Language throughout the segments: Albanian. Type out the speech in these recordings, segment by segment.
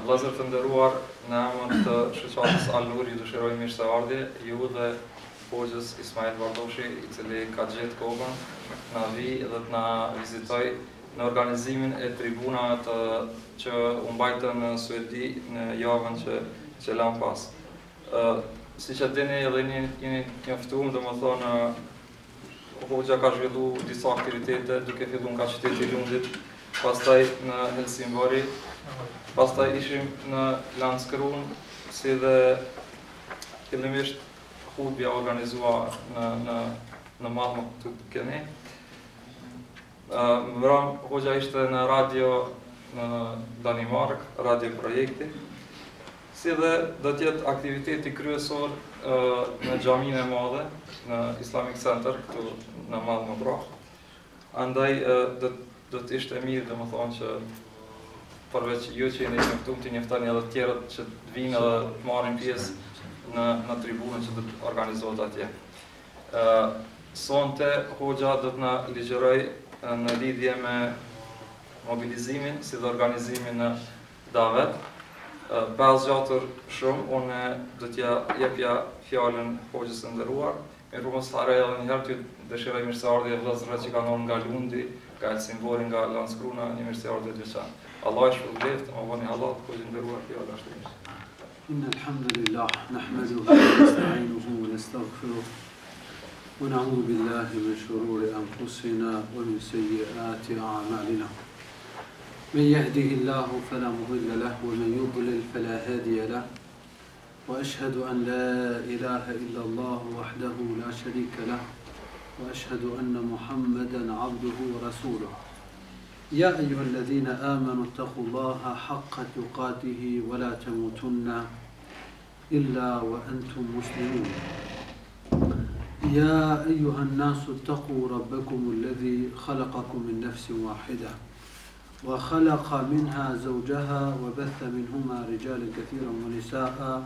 Vëllezër të nderuar, në emër të shoqatës Al Nur ju dëshiroj mirëseardhje ju dhe Hoxhës Ismail Bardoshi, i cili ka gjetë kohën na vi dhe të na vizitoj në organizimin e tribunave që u mbajtën në Suedi në javën që lan pas. Siç e dini edhe jeni njoftuar, domethënë Hoxha ka zhvillu disa aktivitete duke filluar nga qyteti i Lundit, pastaj në Helsingborg, pastaj ishim në Landskrona, si dhe fillimisht hutbja organizua në Malmö të keni. Më vram, Hoxha ishte në radio në Danimark, radio projekti, si dhe do t'jetë aktiviteti kryesor në xhaminë e madhe, në Islamic Center, këtu në Malmö pra. Andaj do t'ishte mirë, domethënë që përveç ju që jeni njoftuar të njoftoni edhe të tjerët që vinë edhe të marrin pjesë në tribunën që do të organizohet atje. Sonte Hoxha do të na ligjëroj në lidhje me mobilizimin si dhe organizimin në davet. Pa zgjatur shumë, unë do t'ja jepja fjalën Hoxhës së nderuar. Mirë mos haroj edhe një herë t'ju dëshiroj mirëseardhje vëllezërve që kanë ardhur nga Lundi, nga Helsingborg, nga Landskrona, një mirëseardhje të veçantë. Allah e shpëlbeft, më vani Allah të Hoxhë nderuar fjala ashtu ishte. إن الحمد لله نحمده ونستعينه ونستغفره ونعوذ بالله من شرور أنفسنا ومن سيئات أعمالنا من يهده الله فلا مضل له ومن يضلل فلا هادي له وأشهد أن لا إله إلا الله وحده لا شريك له وأشهد أن محمدا عبده ورسوله يا أيها الذين آمنوا اتقوا الله حق تقاته ولا تموتن إلا وأنتم مسلمون يا أيها الناس اتقوا ربكم الذي خلقكم من نفس واحدة وخلق منها زوجها وبث منهما رجالا كثيرا ونساء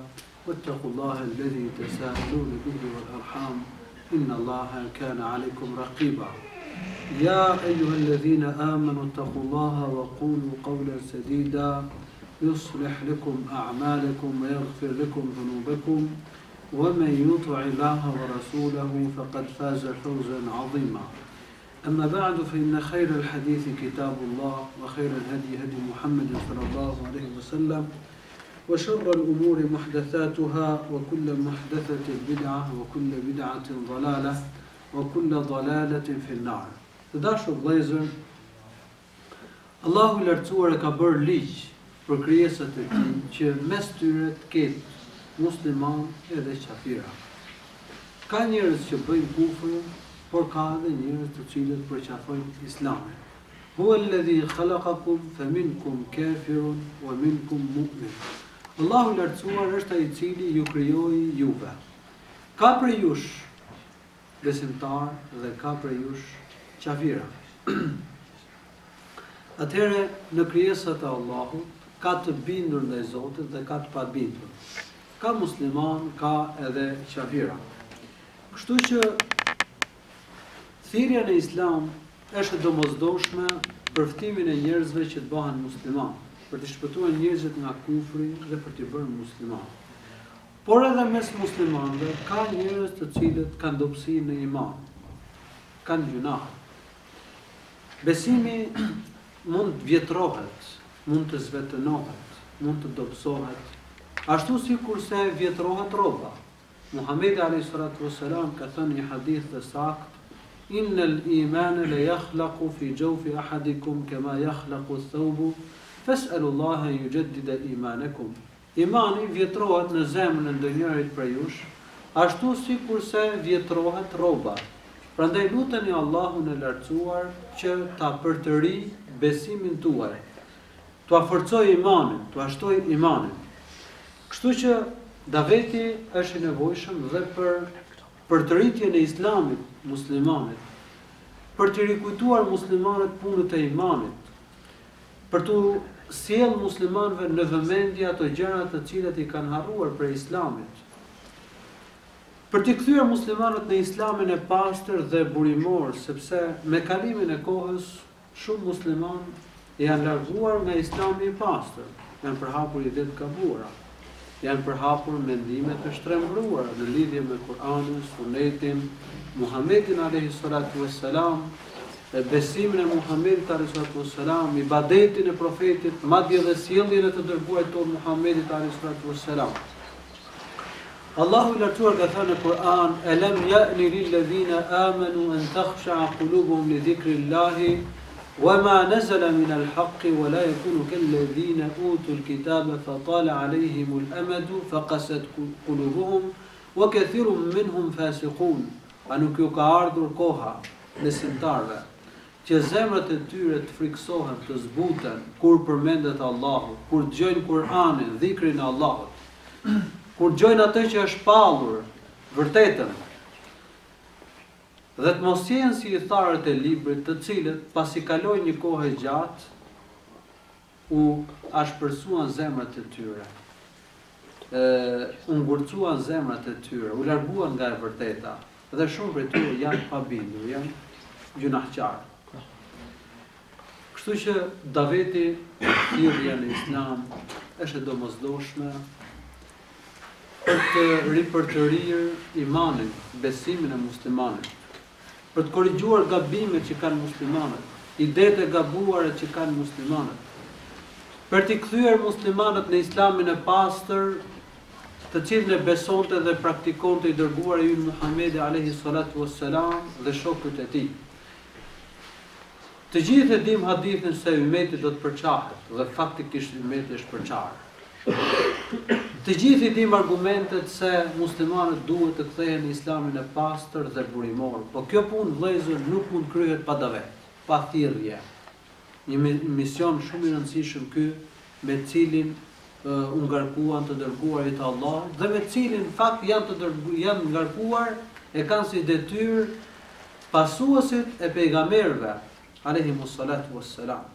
واتقوا الله الذي تساءلون به والأرحام إن الله كان عليكم رقيبا يا أيها الذين آمنوا اتقوا الله وقولوا قولا سديدا يصلح لكم أعمالكم ويغفر لكم ذنوبكم ومن يطع الله ورسوله فقد فاز فوزا عظيما أما بعد فإن خير الحديث كتاب الله وخير الهدي هدي محمد صلى الله عليه وسلم وشر الأمور محدثاتها وكل محدثة بدعة وكل بدعة ضلالة وكل ضلالة في النار. Të dashur vëllezër, Allahu i lartësuar e ka bërë ligj për krijesat e tij që mes tyre të ketë musliman edhe qafira. Ka njerëz që bëjnë kufrin, por ka edhe njerëz të cilët përqafojnë Islamin. Huwa alladhi khalaqakum faminkum kafirun wa minkum mu'min. Allahu i lartësuar është ai i cili ju krijoi juve. Ka prej jush besimtar dhe ka prej jush qafira. Atëherë në krijesat e Allahut ka të bindur ndaj Zotit dhe ka të pabindur. Ka musliman, ka edhe qafira. Kështu që thirrja në Islam është domosdoshme për ftimin e njerëzve që të bëhen musliman, për të shpëtuar njerëzit nga kufri dhe për t'i bërë musliman. Por edhe mes muslimanëve ka njerëz të cilët kanë dobësi në iman, kanë gjunah. Besimi mund të vjetrohet, mund të zvetënohet, mund të dobësohet, ashtu si kurse vjetrohet rroba. Muhamedi alayhi salatu wassalam ka thënë një hadith të saktë: Innal imana la yakhlaqu fi jawfi ahadikum kama yakhlaqu ath-thawbu fas'alu Allah an yujaddida imanakum. Imani vjetrohet në zemrën e ndonjërit prej jush, ashtu si kurse vjetrohet rroba. Prandaj luteni Allahun e lartësuar që ta përtëri besimin tuaj, t'ua forcoj imanin, t'ua shtoj imanin. Kështu që daveti është i nevojshëm dhe për përtëritjen e Islamit muslimanit, për të rikujtuar muslimanët punët e imanit, për të sjell muslimanëve në vëmendje ato gjëra të cilat i kanë harruar për Islamit, për të kthyer muslimanët në Islamin e pastër dhe burimor, sepse me kalimin e kohës shumë muslimanë janë larguar nga Islami i pastër. janë përhapur ide të gabuara, janë përhapur mendime të shtrembruara në lidhje me Kur'anin, Sunetin, Muhamedit alayhi salatu wassalam, besimin e Muhamedit alayhi salatu wassalam, ibadetin e profetit, madje dhe sjelljen e të dërguarit ton Muhamedit alayhi salatu wassalam. Allahu i lartësuar ka thënë në Kur'an: "Alam ya'ni lil ladhina amanu an takhsha'a qulubuhum li dhikrillahi وما نزل من الحق ولا يكونوا كالذين أوتوا الكتاب فطال عليهم الأمد فقست قلوبهم وكثير منهم فاسقون." A nuk ju ka ardhur koha besimtarve që zemrat e tyre të friksohen, të zbuten kur përmendet Allahu, kur dëgjojnë Kur'anin, dhikrin e Allahut, kur dëgjojnë atë që është pallur, vërtetën, dhe të mos jenë si i tharët e librit, të cilët pasi kaloi një kohë gjatë u ashpërsuan zemrat e tyre, u ngurcuan zemrat e tyre, u larguan nga e vërteta, dhe shumë prej tyre janë pabindur, janë gjunahqar. Kështu që daveti thirrja në Islam është e domosdoshme për të ripërtërir imanin, besimin e muslimanit, për të korrigjuar gabimet që kanë muslimanët, idetë e gabuara që kanë muslimanët, për t'i kthyer muslimanët në Islamin e pastër, të cilën e besonte dhe praktikonte i dërguari ynë Muhamedi alayhi salatu wassalam dhe shokët e tij. Të gjithë e dim hadithin se ummeti do të përçahet, dhe faktikisht ummeti është përçarë. Të gjithë i dim argumentet se muslimanët duhet të kthehen në Islamin e pastër dhe burimor, po kjo punë vëllezër nuk mund kryhet pa davet, pa thirrje. Një mision shumë i rëndësishëm ky, me cilin u ngarkuan të dërguarit të Allahut dhe me cilin në fakt janë ngarkuar e kanë si detyrë pasuesit e pejgamberëve alayhimus salatu wassalam.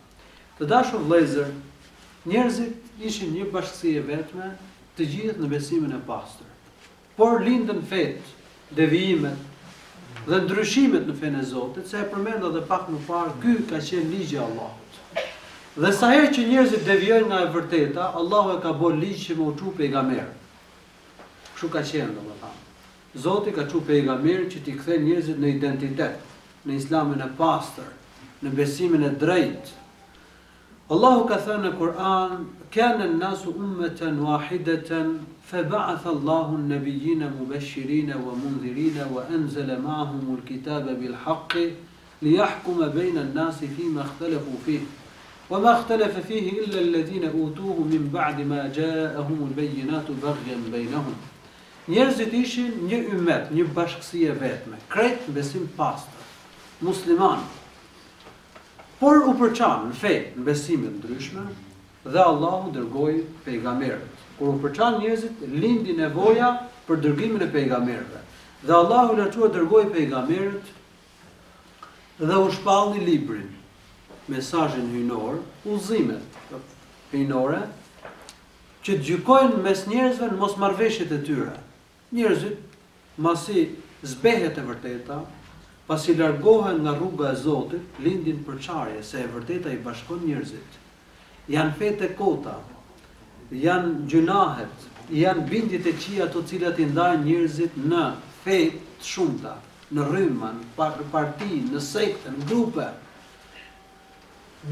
Të dashur vëllezër, njerëzit ishin një bashkësi e vetme, të gjithë në besimin e pastër. Por lindën fetë, devijimet dhe ndryshimet në fenë e Zotit, se e përmenda dhe pak më parë, ky ka qenë ligji i Allahut. Dhe sa herë që njerëzit devijojnë nga e vërteta, Allahu e ka bërë ligj që më u çu pejgamber. Kështu ka qenë domethënë. Zoti ka çu pejgamber që t'i kthejë njerëzit në identitet, në Islamin e pastër, në besimin e drejtë. Allahu ka thënë në Kur'an: "Kana an-nasu ummatan wahidatan fab'atha Allahu an-nabiyyina mubashshirina wa mundhirina wa anzala ma'ahum al-kitaba bil-haqqi liyahkuma bayna an-nasi fima ikhtalafu fihi wa ma ikhtalafa fihi illa alladhina utuhu min ba'di ma ja'ahum al-bayyinatu baghyan baynahum." Njerëzit ishin një ummet, një bashkësi e vetme, krejt në besim pastër, musliman. Por u përçan në fe, në besime të ndryshme, dhe Allahu dërgoi pejgamberët. Kur u përçan njerëzit, lindi nevoja për dërgimin e pejgamberëve. Dhe Allahu lartësuar dërgoi pejgamberët dhe u shpallni librin, mesazhin hyjnor, udhëzimet hyjnore, që të gjykojnë mes njerëzve në mosmarrveshjet e tyre. Njerëzit, masi zbehet e vërteta, pasi largohen nga rruga e Zotit, lindin përçarje se e vërteta i bashkon njerëzit. Janë fete kota, janë gjunahet, janë bindjet e këqija të cilat i ndajnë njerëzit në fe të shumta, në rrymë, në parti, në sekte, në grupe.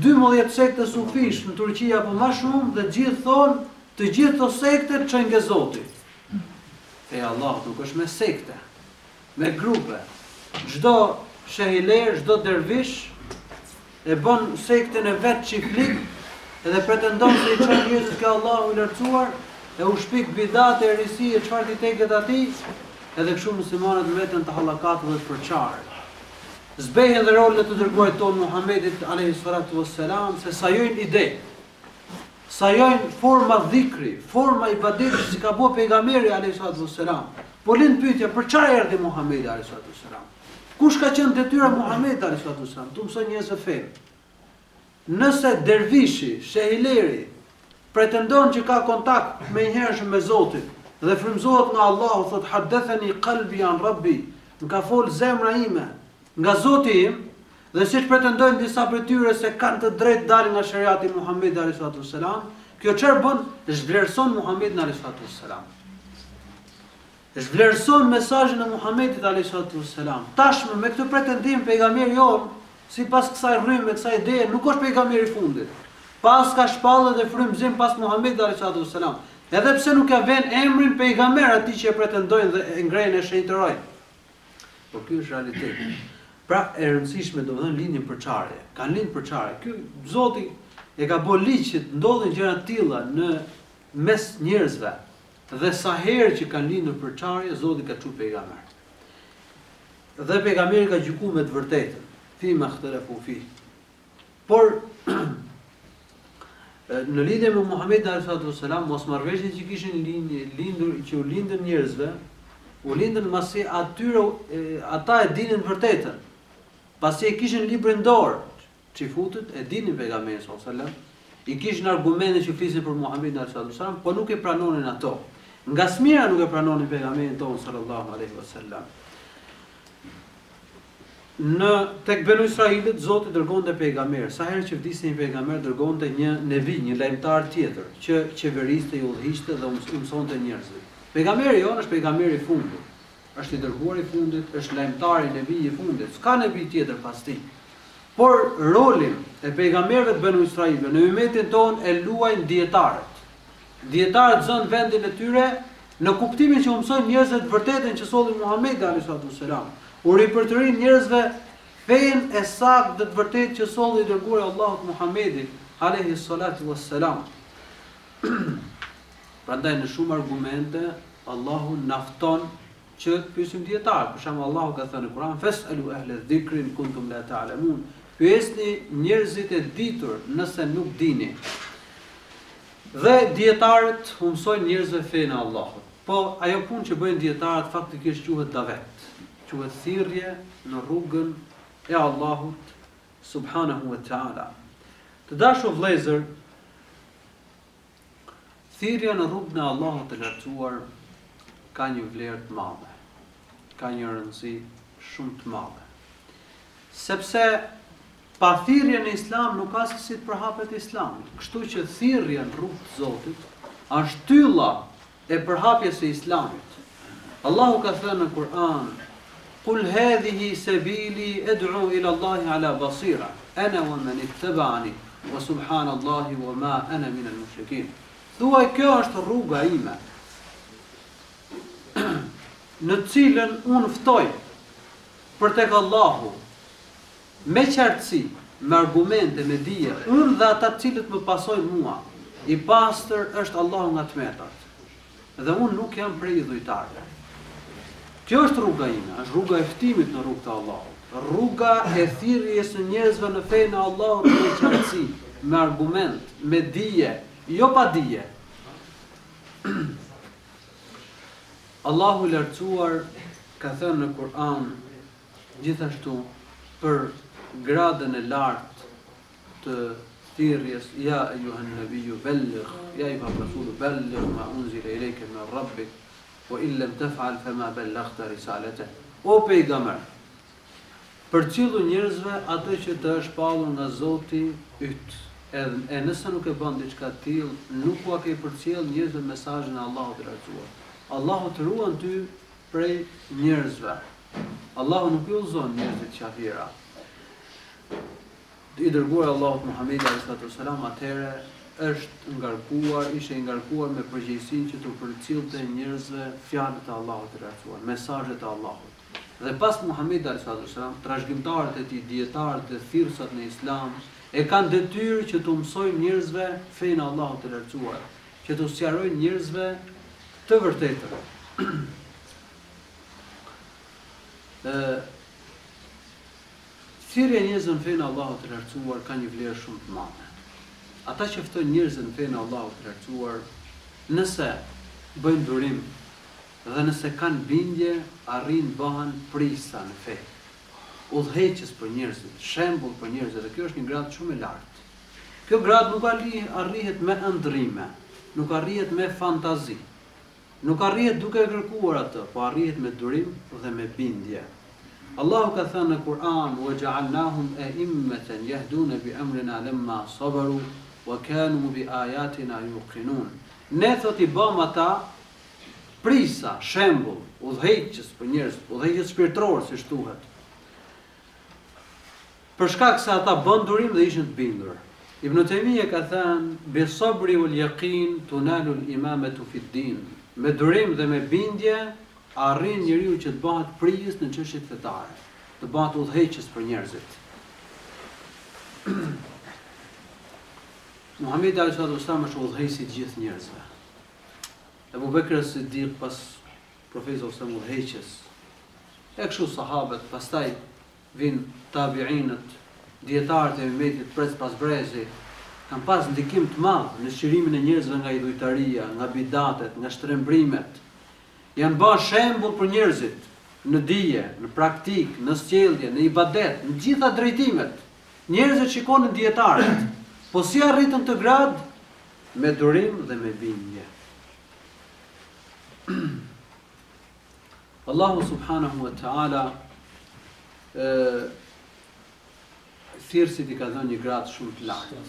12 sekte sufish në Turqi apo më shumë dhe gjithë thonë, të gjithë të sekte çojnë nga Zoti. Feja Allahut nuk është me sekte, me grupe. Çdo shehiler, çdo dervish e bën sektën e vet çiflik edhe pretendon se i çon njerëzit ke Allahu i lartësuar, e u shpik bidate, erisi e çfarë ti teget atij, edhe kështu muslimanët mbeten të hallakatë dhe të përçarë. Zbehen dhe rolën e të dërguarit ton Muhamedit alayhi salatu wassalam, se sajojnë ide, sajojnë forma dhikri, forma ibadeti që ka bërë pejgamberi alayhi salatu wassalam. Po lind pyetja, për çfarë erdhi Muhamedi alayhi salatu wassalam? Kush ka qenë detyra Muhamedit alayhi salatu wassalam? Tu mëson njerëzve fe. Nëse dervishi, shehileri pretendon që ka kontakt me njëhershëm me Zotin dhe frymëzohet nga Allahu, thot hadathani qalbi an rabbi, më ka fol zemra ime nga Zoti im, dhe siç pretendojnë disa prej tyre se kanë të drejtë dalin nga shariati Muhamedit alayhi salatu wassalam, Kjo çfarë bën? Zhvlerëson Muhamedit alayhi salatu wassalam. Zhvlerëson mesazhin e Muhamedit alayhi salatu wassalam. Tashmë me këtë pretendim pejgamberi jon, sipas kësaj rrymë, kësaj ideje, nuk është pejgamberi i fundit. Pas ka shpallë dhe frymëzim pas Muhamedit alayhi salatu wassalam. Edhe pse nuk ja vën emrin pejgamber atij që e pretendojnë dhe e ngrejnë e shënjtërojnë. Por ky është realiteti. Pra e rëndësishme domethënë lindjen përçarje. Kanë lind përçarje. Ky Zoti e ka bërë ligj që ndodhin gjëra të tilla në mes njerëzve. Dhe sa herë që kanë lindur përçarje, Zoti ka çuar pejgamber. Dhe pejgamberi ka gjykuar me të vërtetën. Fi ma ikhtalafu fi. Por në lidhje me Muhamedit alayhi wasallam, mosmarrveshjet që kishin lindur, që u lindën njerëzve, u lindën masi atyre ata e dinin vërtetën. Pasi e kishin librin dorë, çifutët e dinin pejgamberin sallallahu alajhi wasallam, i kishin argumente që flisin për Muhamedit sallallahu alajhi wasallam, por nuk e pranonin ato. Nga smira nuk e pranonin pejgamberin tonë sallallahu alajhi wasallam. Tek Benu Israilit Zoti dërgonte pejgamber. Sa herë që vdiste një pejgamber, dërgonte një nevi, një lajmtar tjetër, që qeveriste, i udhëhiqte dhe mësonte njerëzit. Pejgamberi jon është pejgamberi i fundit. Është i dërguar i fundit, është lajmtari, nevi i fundit. S'ka nevi tjetër pas tij. Por rolin e pejgamberëve të Benu Israilit në ummetin tonë e luajnë dietarët. Dietarët zënë vendin e tyre në kuptimin që u mësojnë njerëzit vërtetën që solli Muhamedi alayhi wasallam. U ripërtërin njerëzve fenë e saktë dhe të vërtetë që solli i dërguari Allahut Muhamedi alayhi salatu wassalam. Prandaj në shumë argumente Allahu na fton që të pyesim dietar. Për shembull Allahu ka thënë në Kur'an: "Fas'alu ahla dhikri in kuntum la ta'lamun." Pyesni njerëzit e ditur nëse nuk dini. Dhe dietarët u mësojnë njerëzve fenë e Allahut. Po ajo punë që bëjnë dietarët faktikisht quhet davet. Quhet thirrje në rrugën e Allahut subhanahu wa ta'ala. Të dashur vëllezër, thirrja në rrugën e Allahut të lartësuar ka një vlerë të madhe. Ka një rëndësi shumë të madhe. Sepse pa thirrje në Islam nuk ka se si të përhapet Islami. Kështu që thirrja në rrugën e Zotit është tylla e përhapjes së Islamit. Allahu ka thënë në Kur'an: "Qul hadhihi sabili ad'u ila Allahi ala basira, ana wa man ittaba'ani, wa subhanallahi wa ma ana min al-mushrikin." Thuaj, kjo është rruga ime, në cilën unë ftoj për tek Allahu, me qartësi, me argumente, me dije, unë dhe ata cilët më pasojnë mua. I pastër është Allahu nga tmetat, dhe unë nuk jam prej idhujtarëve. Kjo është rruga ime, është rruga e ftimit në rrugën e Allahut. Rruga e thirrjes së njerëzve në fenë e Allahut me qartësi, me argument, me dije, jo pa dije. Allahu i lartësuar ka thënë në Kur'an gjithashtu për gradën e lartë të thirrjes: "Ya ayyuhan nabiyyu balligh, ya ayyuhar rasulu balligh ma unzila ilayka min rabbik, wa in lam taf'al fama ballaghta risalatahu." O pejgamber, përcjellu njerëzve atë që të është shpallur nga Zoti yt. E nëse nuk e bën diçka të tillë, nuk u ke përcjell njerëzve mesazhin e Allahut të lartësuar. Allahu të ruan ty prej njerëzve. Allahu nuk i udhëzon njerëzit qafira. I dërguar Allahut Muhamedi alayhi wasallam atëherë është ngarkuar, ishte ngarkuar me përgjegjësinë që të përcjellte njerëzve fjalët e Allahut të lartësuar, mesazhet e Allahut. Dhe pas Muhamedit alayhi wasallam, trashëgimtarët e tij, dietarët dhe thirrësat në Islam e kanë detyrë që të mësojnë njerëzve fenë e Allahut të lartësuar, që të sqarojnë njerëzve të vërtetën. Thirrja e njerëzve në fenë e Allahut të lartësuar ka një vlerë shumë të madhe. Ata që ftojnë njerëzit në fenë e Allahut të lartësuar, nëse bëjnë durim dhe nëse kanë bindje, arrin bëhen prisa në fe. Udhëheqës për njerëzit, shembull për njerëzit, dhe kjo është një gradë shumë e lartë. Kjo gradë nuk arrihet me ëndrrime, nuk arrihet me fantazi, nuk arrihet duke kërkuar atë, po arrihet me durim dhe me bindje. Allahu ka thënë në Kur'an: "Wa ja'alnahum a'immatan yahduna bi amrina lamma sabaru wa kanu bi ayatina yuqinun. Ne thot I bëm ata prisa, shembull, udhëheqës për njerëz, udhëheqës shpirtëror si thuhet. Për shkak se ata bën durim dhe ishin të bindur. Ibn Taymija ka thënë, bi sabri wal yaqin tunalu al imamatu fi din. Me durim dhe me bindje arrin njeriu që të bëhet prijës në çështjet fetare, të bëhet udhëheqës për njerëzit. Muhamedi sallallahu alaihi wasallam është udhëheqësi I gjithë njerëzve. Abu Bekr as-Siddiq pas profetit sallallahu alaihi wasallam udhëheqës. E kështu sahabët, pastaj vin tabiinët, dietarët e umetit pres pas brezi, kanë pas ndikim të madh në shirimin e njerëzve nga idhujtaria, nga bidatet, nga shtrembrimet. Janë bërë shembull për njerëzit në dije, në praktik, në sjellje, në ibadet, në gjitha drejtimet. Njerëzit shikonin dietarët, po si arritën të grad me durim dhe me bindje. Allahu subhanahu wa ta'ala thirrësit I ka dhënë një gradë shumë të lartë,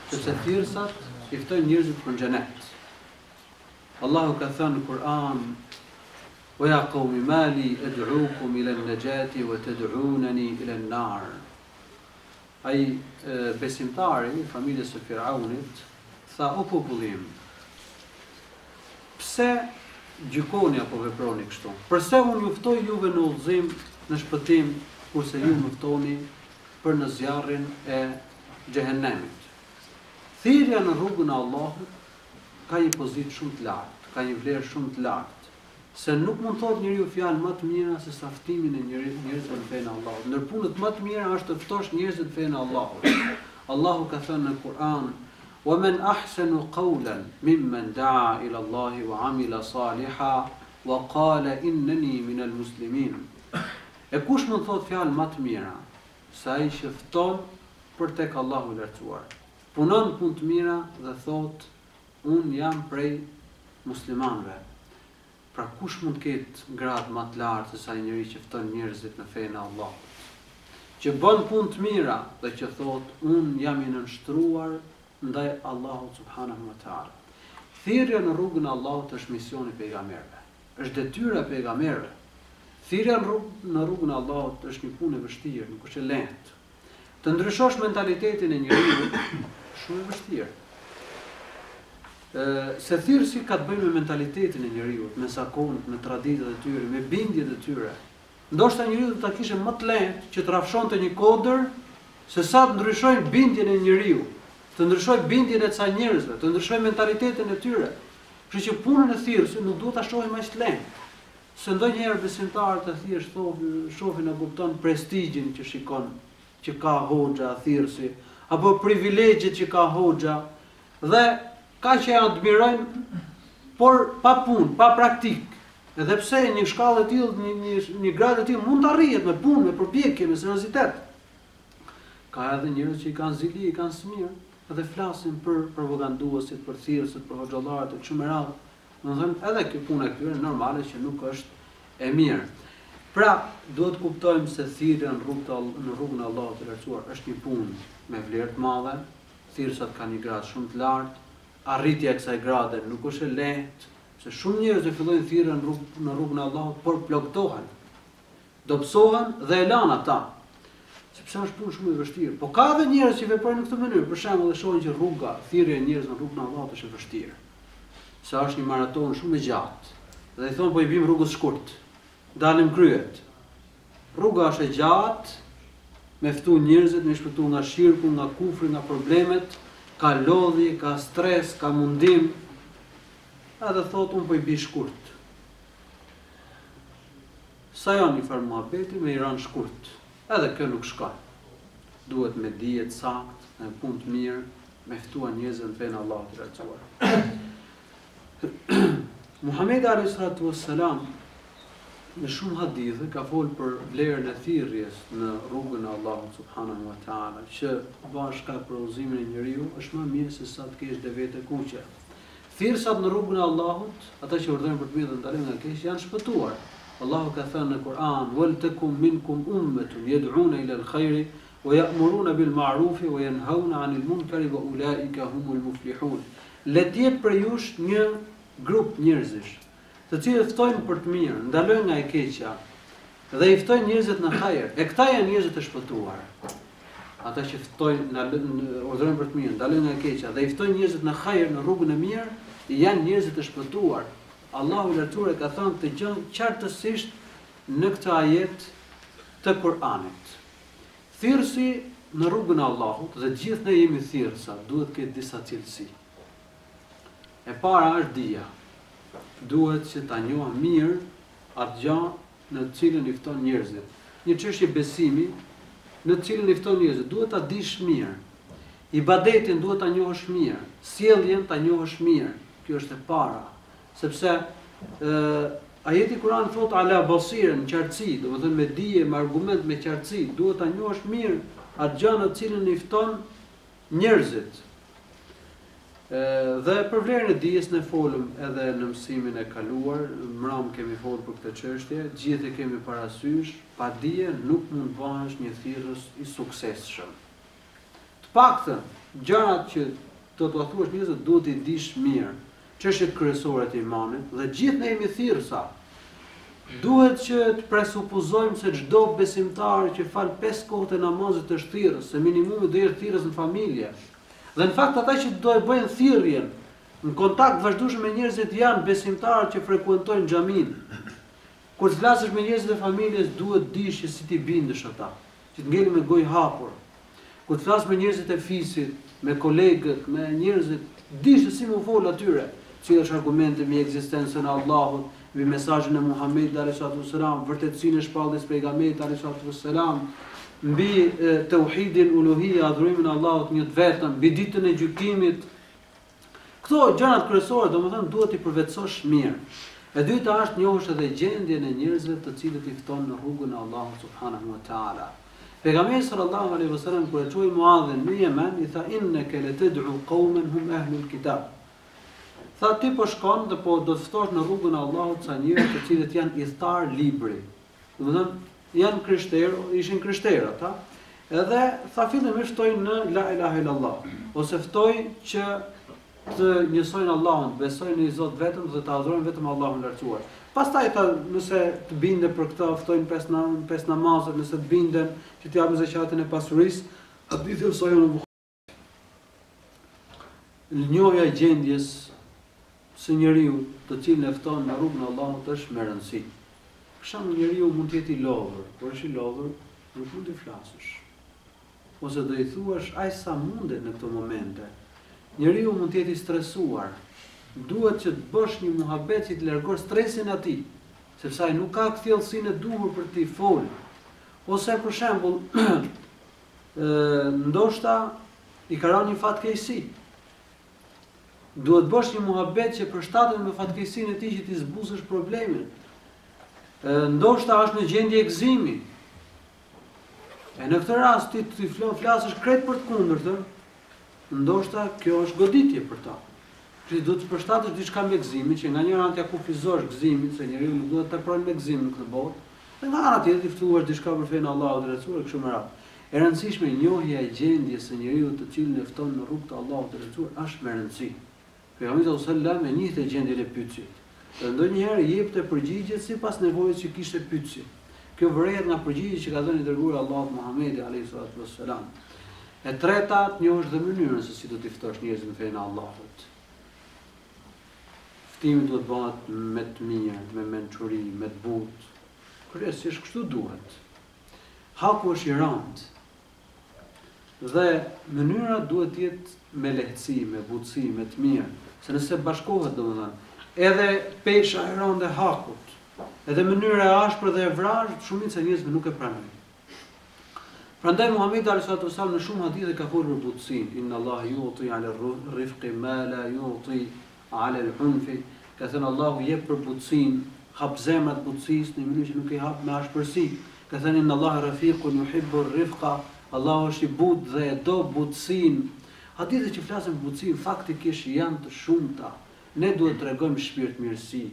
sepse thirrsat I ftojnë njerëzit për xhenet. Allahu ka thënë në Kur'an: "Wa ya qawmi mali ad'ukum ila an-najati wa tad'unani ila an-nar." Ai besimtari I familjes së Firaunit tha: "O popullim, pse gjykoni apo veproni kështu? Përse unë ju ftoj juve në udhëzim, në shpëtim, kurse ju më ftoni për në zjarrin e xhehenemit?" Thirrja në rrugën e Allahut ka një pozitë shumë të lartë, ka një vlerë shumë të lartë, se nuk mund thot njeriu fjalë më të mira se sa ftimin e njerëzve në fenë e Allahut. Ndër punët më të mira është të ftosh njerëzit në fenë e Allahut. Allahu ka thënë në Kur'an: "Wa man ahsanu qawlan mimman da'a ila Allahi wa 'amila salihan wa qala innani minal muslimin." E kush mund thot fjalë më të mira se ai që fton për tek Allahu I lartësuar, punon punë të mira dhe thot un jam prej muslimanëve. Pra kush mund ketë gradë më të lartë se sa ai njeri që fton njerëzit në fenë e Allahut, që bën punë të mira dhe që thot un jam I nënshtruar ndaj Allahut subhanahu wa ta'ala. Thirrja në rrugën e Allahut është misioni I pejgamberëve, është detyra e pejgamberëve. Thirrja në rrugën e Allahut është një punë e vështirë, nuk është e lehtë. Të ndryshosh mentalitetin e njeriu shumë e vështirë. Se thirrsi ka të bëjë me mentalitetin e njeriu, me zakonet, me traditat e tyre, me bindjet e tyre. Ndoshta njeriu do ta kishte më të lehtë që të rrafshonte një kodër se sa të ndryshojnë bindjen e njeriu, të ndryshojë bindjen e ca njerëzve, të ndryshojë mentalitetin e tyre. Kështu që punën e thirrsit nuk duhet ta shohim aq të lehtë. Se ndonjëherë besimtarët e thjesht shohin e kupton prestigjin që shikon, që ka hoxha thirrsi, apo privilegjet që ka hoxha, dhe ka që e admirojnë, por pa punë, pa praktik. Edhe pse një shkallë e tillë, një gradë e tillë mund të arrihet me punë, me përpjekje, me seriozitet. Ka edhe njerëz që I kanë zili, I kanë smir, edhe flasin për propaganduesit, për thirrësit, për hoxhallarët e kështu me radhë. Domethënë edhe kjo punë e këtyre normale që nuk është e mirë. Pra, duhet kuptojmë se thirrja në rrugën e Allahut të lartësuar është një punë me vlerë të madhe. Thirrsat kanë një gradë shumë të lartë. Arritja e kësaj grade nuk është e lehtë, se shumë njerëz fillojnë thirrjen në rrugën e Allahut, por plagtohen, dobësohen dhe e lanë ata, sepse është punë shumë e vështirë. Po ka edhe njerëz që veprojnë në këtë mënyrë, për shembull, e shohin që rruga, thirrja e njerëzve në rrugën e Allahut është e vështirë. Se është një maraton shumë i gjatë. Dhe I thonë po I bim rrugës shkurt. Dalim kryet. Rruga është e gjatë, me ftu njerëzit, me shpëtu nga shirku, nga kufri, nga problemet, ka lodhi, ka stres, ka mundim. Edhe thot unë po I bi shkurt. Sa janë I farë muhabeti me I ranë shkurt. Edhe kjo nuk shkon. Duhet me dije të saktë, me punë të mirë, me ftua njerëzit në fenë Allahut të lartësuar. Muhamedi alayhi salatu wassalam në shumë hadithe ka folur për vlerën e thirrjes në rrugën e Allahut subhanahu wa taala, që bashka për udhëzimin e njeriu është më mirë se sa të kesh devete kuqe. Thirrsat në rrugën e Allahut, ata që urdhërojnë për të mirë dhe ndalojnë nga keq, janë shpëtuar. Allahu ka thënë në Kur'an: "Wal takum minkum ummatun yad'una ila al-khairi وَيَأْمُرُونَ بِالْمَعْرُوفِ وَيَنْهَوْنَ عَنِ الْمُنْكَرِ وَأُولَٰئِكَ هُمُ الْمُفْلِحُونَ. Le të jetë për jush një grup njerëzish, të cilët ftojnë për të mirë, ndalojnë nga e keqja dhe i ftojnë njerëzit në hajër. E këta janë njerëzit e shpëtuar. Ata që ftojnë, urdhërojnë për të mirë, ndalojnë nga e keqja dhe i ftojnë njerëzit në hajër, në rrugën e mirë, janë njerëzit e shpëtuar. Allahu i Lartësuar ka thënë të gjë qartësisht në këtë ajet të Kur'anit. Thirrsi në rrugën e Allahut, dhe gjithë ne jemi thirrsa, duhet të ketë disa cilësi. E para është dija. Duhet që ta njohë mirë atë gjë në të cilën i fton njerëzit. Një çështje besimi në të cilën i fton njerëzit, duhet ta dish mirë. Ibadetin duhet ta njohësh mirë, sjelljen ta njohësh mirë. Kjo është e para, sepse ajeti Kur'an thot ala basirën, qartësi, domethënë me dije, me argument, me qartësi, duhet ta njohësh mirë atë gjë në të cilën i fton njerëzit. Dhe për vlerën e dijes ne folëm edhe në mësimin e kaluar, mram kemi folur për këtë çështje, gjithë e kemi parasysh, pa dije nuk mund të bëhesh një thirrës i suksesshëm. Të paktën gjërat që do t'u thuash njerëzve duhet i dish mirë. Çështjet kryesore të imanit dhe gjithë ne jemi thirrsa. Duhet që të presupozojmë se çdo besimtar që fal 5 kohët e namazit është thirrës, se minimumi do jetë thirrës në familje. Dhe në fakt ata që do e bëjnë thirrjen në kontakt vazhdueshëm me njerëzit janë besimtarë që frekuentojnë xhamin. Kur të flasësh me njerëzit e familjes duhet dish që si ti bindesh ata, që të ngeli me gojë hapur. Kur të flas me njerëzit e fisit, me kolegët, me njerëzit, dish se si më fol atyre. Cili është argumenti mbi ekzistencën e Allahut, mbi mesazhin e Muhamedit alayhi salatu wasalam, vërtetësinë e shpalljes pejgamberit alayhi salatu wasalam, mbi tauhidin uluhia, adhurimin e Allahut një të vetëm, mbi ditën e gjykimit. Këto gjërat kryesore, domethënë duhet i përvetësosh mirë. E dyta është njohësh edhe gjendjen e njerëzve të cilët i fton në rrugën e Allahut subhanahu wa taala. Pejgamberi sallallahu alaihi wasallam kur e çoi Muadhin në Yemen, i tha innaka latad'u qauman hum ahlul kitab. Tha ti po shkon dhe po do të ftosh në rrugën e Allahut sa njerëz të cilët janë idhtar libri. Domethënë janë krishterë, ishin krishterë ata. Edhe tha fillimisht ftojnë në la ilaha illallah, ose ftoj që të njësojnë Allahun, të besojnë në një Zot vetëm dhe të adhurojnë vetëm Allahun e Lartësuar. Pastaj ta nëse të binden për këtë, ftojnë 5 namazet, nëse të binden që të japin zakatin e pasurisë, hadithi Sahih në Buhari. Njohja e gjendjes së njeriu të cilën e fton në rrugën e Allahut është me rëndësi. Për shembull, njeriu mund të jetë i lodhur, por është i lodhur, nuk mund të flasësh. Ose do i thuash aq sa mundet në këto momente. Njeriu mund të jetë i stresuar. Duhet që të bësh një muhabet që të largosh stresin atij, sepse ai nuk ka kthjellësinë e duhur për të folur. Ose për shembull, ndoshta i ka rënë një fatkeqësi. Duhet bësh një muhabet që përshtatet me fatkeqësinë e tij që ti zbuzësh problemin. Ndoshta është në gjendje egzimi. E në këtë rast ti flasësh krejt për të kundërtën, ndoshta kjo është goditje për ta. Ti duhet të përshtatesh diçka me gëzimin, që nga njëra anë t'ia kufizosh gëzimin, se njeriu nuk duhet të pranojë me gëzimin në këtë botë, dhe nga ana tjetër të ftuash diçka për fenë Allahut dhe Resulit kështu me radhë. E rëndësishme njohja e gjendjes së njeriu të cilin e fton në rrugt të Allahut dhe Resulit është me rëndësi. Pejgamberi sallallahu alajhi wasallam e njihte gjendjen e pyetjes. Dhe ndonjëherë jepte përgjigje sipas nevojës që kishte pyetja. Kjo vërehet nga përgjigjet që ka dhënë i dërguari Allahut Muhamedi alayhi salatu wassalam. E treta, të njohësh dhe mënyrën se si do t'i ftosh njerëzit në fenë e Allahut. Ftimi duhet bëhet me të mirë, me mençuri, me të butë. Kryesisht kështu duhet. Haku është i rëndë. Dhe mënyra duhet të jetë me lehtësi, me butësi, me të mirë, se nëse bashkohet domethënë, edhe pesha e rëndë e hakut, edhe mënyra e ashpër dhe e vrajshme, shumica e njerëzve nuk e pranojnë. Prandaj Muhamedi alayhi salatu wasallam në shumë hadithe ka folur për butësinë. Inna Allah yuti ala rifqi ma la yuti ala al-unfi. Ka thënë Allahu jep për butësinë, hap zemrat butësisë në mënyrë që nuk i hap me ashpërsi. Ka thënë inna Allah rafiqun yuhibbu ar-rifqa. Allahu është i butë dhe e do butësinë. Hadithe që flasin për butësinë faktikisht janë të shumta. Ne duhet të tregojmë shpirt mirësi,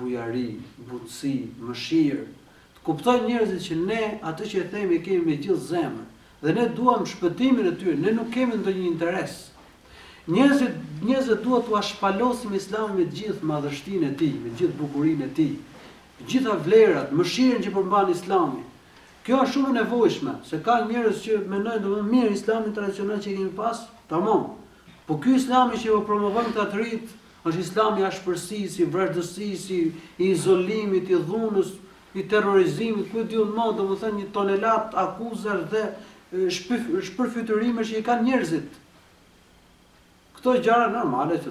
bujari, butësi, mëshirë. Kuptojnë njerëzit që ne atë që e themi kemi me gjithë zemër. dhe ne duam shpëtimin e tyre, ne nuk kemi ndonjë interes. Njerëzit duhet t'u shpalosim Islamin me gjithë madhështinë e tij, me gjithë bukurinë e tij, me gjitha vlerat, mëshirën që përmban Islami. Kjo është shumë e nevojshme, se ka njerëz që mendojnë domosdoshmë mirë Islamin tradicional që kemi pas, tamam. Po ky Islami që u promovon këta të rit, është Islami i ashpërsisë, i vrazhdësisë, i izolimit, i dhunës, i terrorizimit, ku diun më, domethënë një tonelat akuzash dhe shpërfytyrime që i kanë njerëzit. Këto gjëra normale që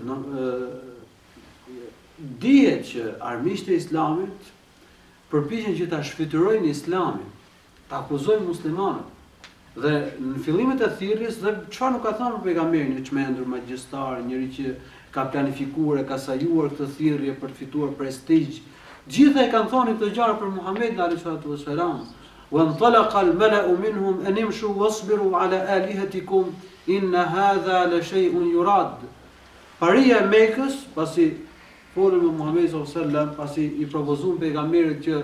dihet që armiqtë e Islamit përpiqen që ta shfytyrojnë Islamin, ta akuzojnë muslimanët. Dhe në fillimet e thirrjes, dhe çfarë nuk ka thënë pejgamberi, një çmendur magjistar, njëri që ka planifikuar e ka sajuar këtë thirrje për të fituar prestigj. Gjithë e kanë thënë këto gjëra për Muhamedit alayhi salatu wassalam. Wa intalaqa al-mala'u minhum an imshu wasbiru ala alihatikum inna hadha la shay'un yurad. Paria e Mekës, pasi folën me Muhamedit sallallahu alaihi wasallam, pasi i propozuan pejgamberit që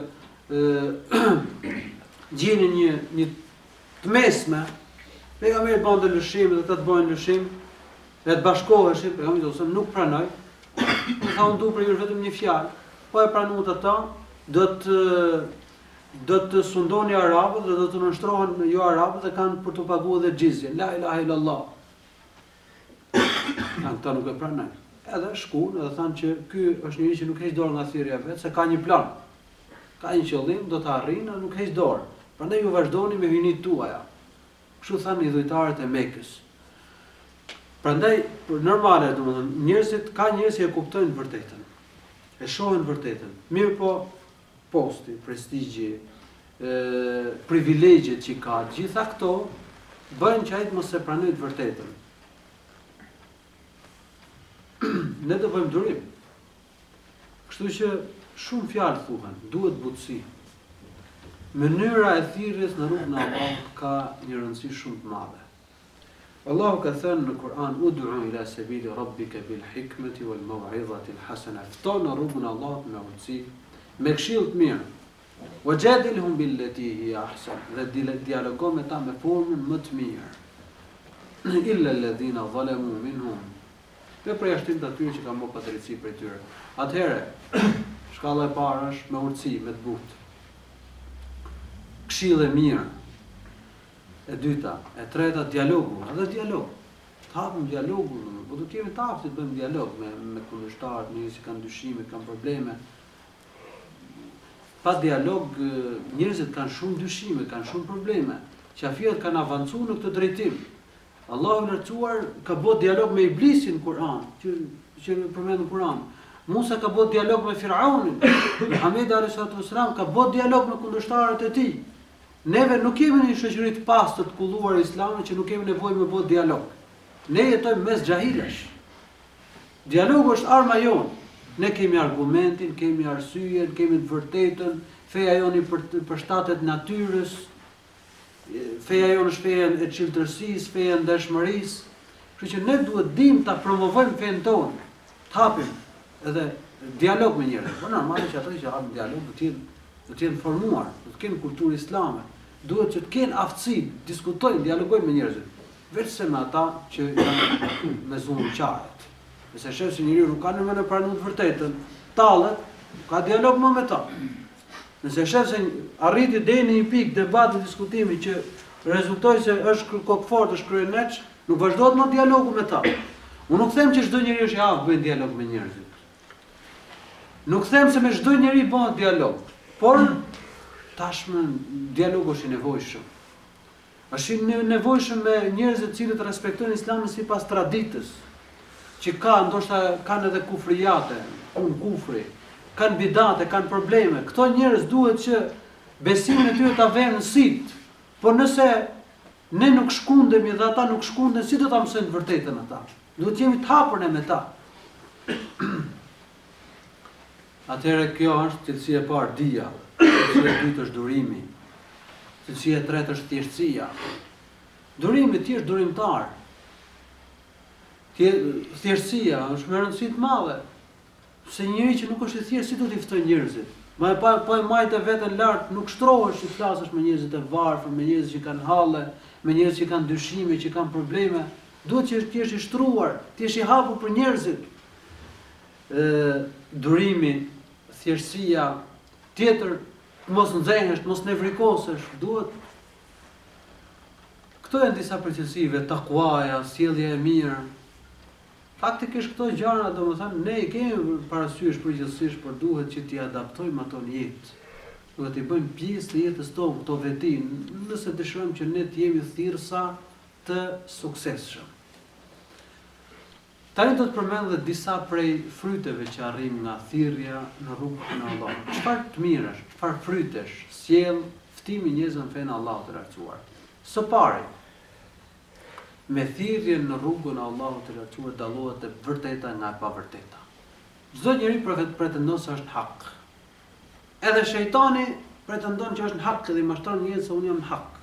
gjeni një të mesme, pejgamberi bën lëshim dhe ata të bëjnë lëshim, dhe të bashkoheshin, pejgamberi ose nuk pranoi. Tha unë du për ju vetëm një fjalë, po e pranuat ata, do të sundoni arabët dhe do të nënshtrohen jo arabët dhe kanë për të paguar dhe xhizje. La ilaha illallah. Ata nuk e pranojnë. Edhe shkuan dhe thanë që ky është njëri që nuk heq dorë nga thirrja vet, se ka një plan. Ka një qëllim, do të arrijë, nuk heq dorë. Prandaj ju vazhdoni me hynit tuaja. Kështu thanë i dhujtarët e Mekës. Prandaj normale, domethënë, ka njerëz që e kuptojnë vërtetën. E shohin vërtetën. Mirë po, posti, prestigji, privilegjet që ka, gjitha këto bëjnë që ai të mos e pranojë të vërtetën. Ne do bëjmë durim. Kështu që shumë fjalë thuhen, duhet butësi. Mënyra e thirrjes në rrugën e Allahut ka një rëndësi shumë të madhe. Allahu ka thënë në Kur'an: "Ud'u ila sabili rabbika bil hikmati wal maw'izati al hasana." Fto në rrugën e Allahut me urtësi, me këshill të mirë. Wajadilhum billati hiya ahsan. Dhe dialogo me ta me formën më të mirë. Illa alladhina zalamu minhum. Dhe përjashtim të atyre që kanë bërë padrejtësi për tyre. Atëherë, shkalla e parë është me urtësi, me të butë. Këshill e mirë. E dyta, e treta dialogu, edhe dialog. Të hapim dialogun, po do të jemi të aftë të bëjmë dialog me kundërshtarët, me njerëz që kanë dyshime, kanë probleme. Pa dialog njerëzit kanë shumë dyshime, kanë shumë probleme. Qafiat kanë avancuar në këtë drejtim. Allahu i lartësuar ka bërë dialog me Iblisin në Kur'an, që përmend në Kur'an. Musa ka bërë dialog me Firaunin. Muhamedi alayhi salatu wasalam ka bërë dialog me kundërshtarët e tij. Neve nuk jemi në një shoqëri të pastër të kulluar Islamit që nuk kemi nevojë me bërë dialog. Ne jetojmë mes xhahilash. Dialogu është arma jonë. Ne kemi argumentin, kemi arsyeën, kemi të vërtetën, feja jonë i përshtatet natyrës, feja jonë është feja e çiltërsisë, feja e ndeshmërisë. Kështu që ne duhet dim ta promovojmë fen tonë, të hapim edhe dialog me njerëz. Po normale që ato që hapin dialog do të jenë formuar, do të kenë kulturë islame, duhet që të kenë aftësi, diskutojnë, dialogojnë me njerëzit, veçse me ata që janë me zullëqarët. Nëse shef se njeriu nuk ka nevojë të pranojë të vërtetën, tallet, ka dialog më me ta. Nëse shef se arriti deri në një pikë debati, diskutimi që rezultoi se është kokfort, është kryeneç, nuk vazhdohet më dialogu me ta. Unë nuk them që çdo njeri është i aftë bëjë dialog me njerëzit. Nuk them se me çdo njeri bëhet dialog, por tashmë dialogu është i nevojshëm. Është i nevojshëm me njerëz të cilët respektojnë Islamin sipas traditës, që ndoshta kanë edhe kufrijate, kufri, kanë bidate, kanë probleme. Këto njerëz duhet që besimin e tyre ta vënë në sit. Po nëse ne nuk shkundemi dhe ata nuk shkunden, si do ta mësojnë vërtetën ata? Duhet jemi të hapur ne me ta. Atëherë kjo është cilësia e parë, dija. Cilësia e dytë është durimi. Cilësia e tretë është thjeshtësia. Durimi ti është durimtar. Thjeshtësia është me rëndësi të madhe. Se njëri që nuk është i thjeshtë, si do t'i ftojë njerëzit? Ma po e majtë veten lart, nuk shtrohesh që flasësh me njerëzit e varfër, me njerëz që kanë halle, me njerëz që kanë dyshime, që kanë probleme. Duhet që ti jesh i shtruar, ti jesh i hapur për njerëzit. Durimi, thjeshtësia, tjetër mos nxehesh, mos nevrikosesh, duhet. Këto janë disa përgjegjësive, takuaja, sjellja e mirë. Faktikisht këto gjëra, domethënë, ne i kemi parasysh përgjithsisht, por duhet që t'i adaptojmë ato në jetë. Duhet t'i bëjmë pjesë të jetës tonë, këto veti, nëse dëshirojmë që ne të jemi thirrsa të suksesshëm. Tani do të përmend edhe disa prej fryteve që arrim nga thirrja në rrugën e Allahut. Çfarë të mirësh, çfarë frytesh sjell ftimi njerëzve në fenë Allahut të lartësuar. Së pari, me thirrjen në rrugën e Allahut të lartësuar dallohet e vërteta nga e pavërteta. Çdo njeri pretendon se është hak. Edhe shejtani pretendon që është në hak dhe i mashtron njerëzit se unë jam në hak.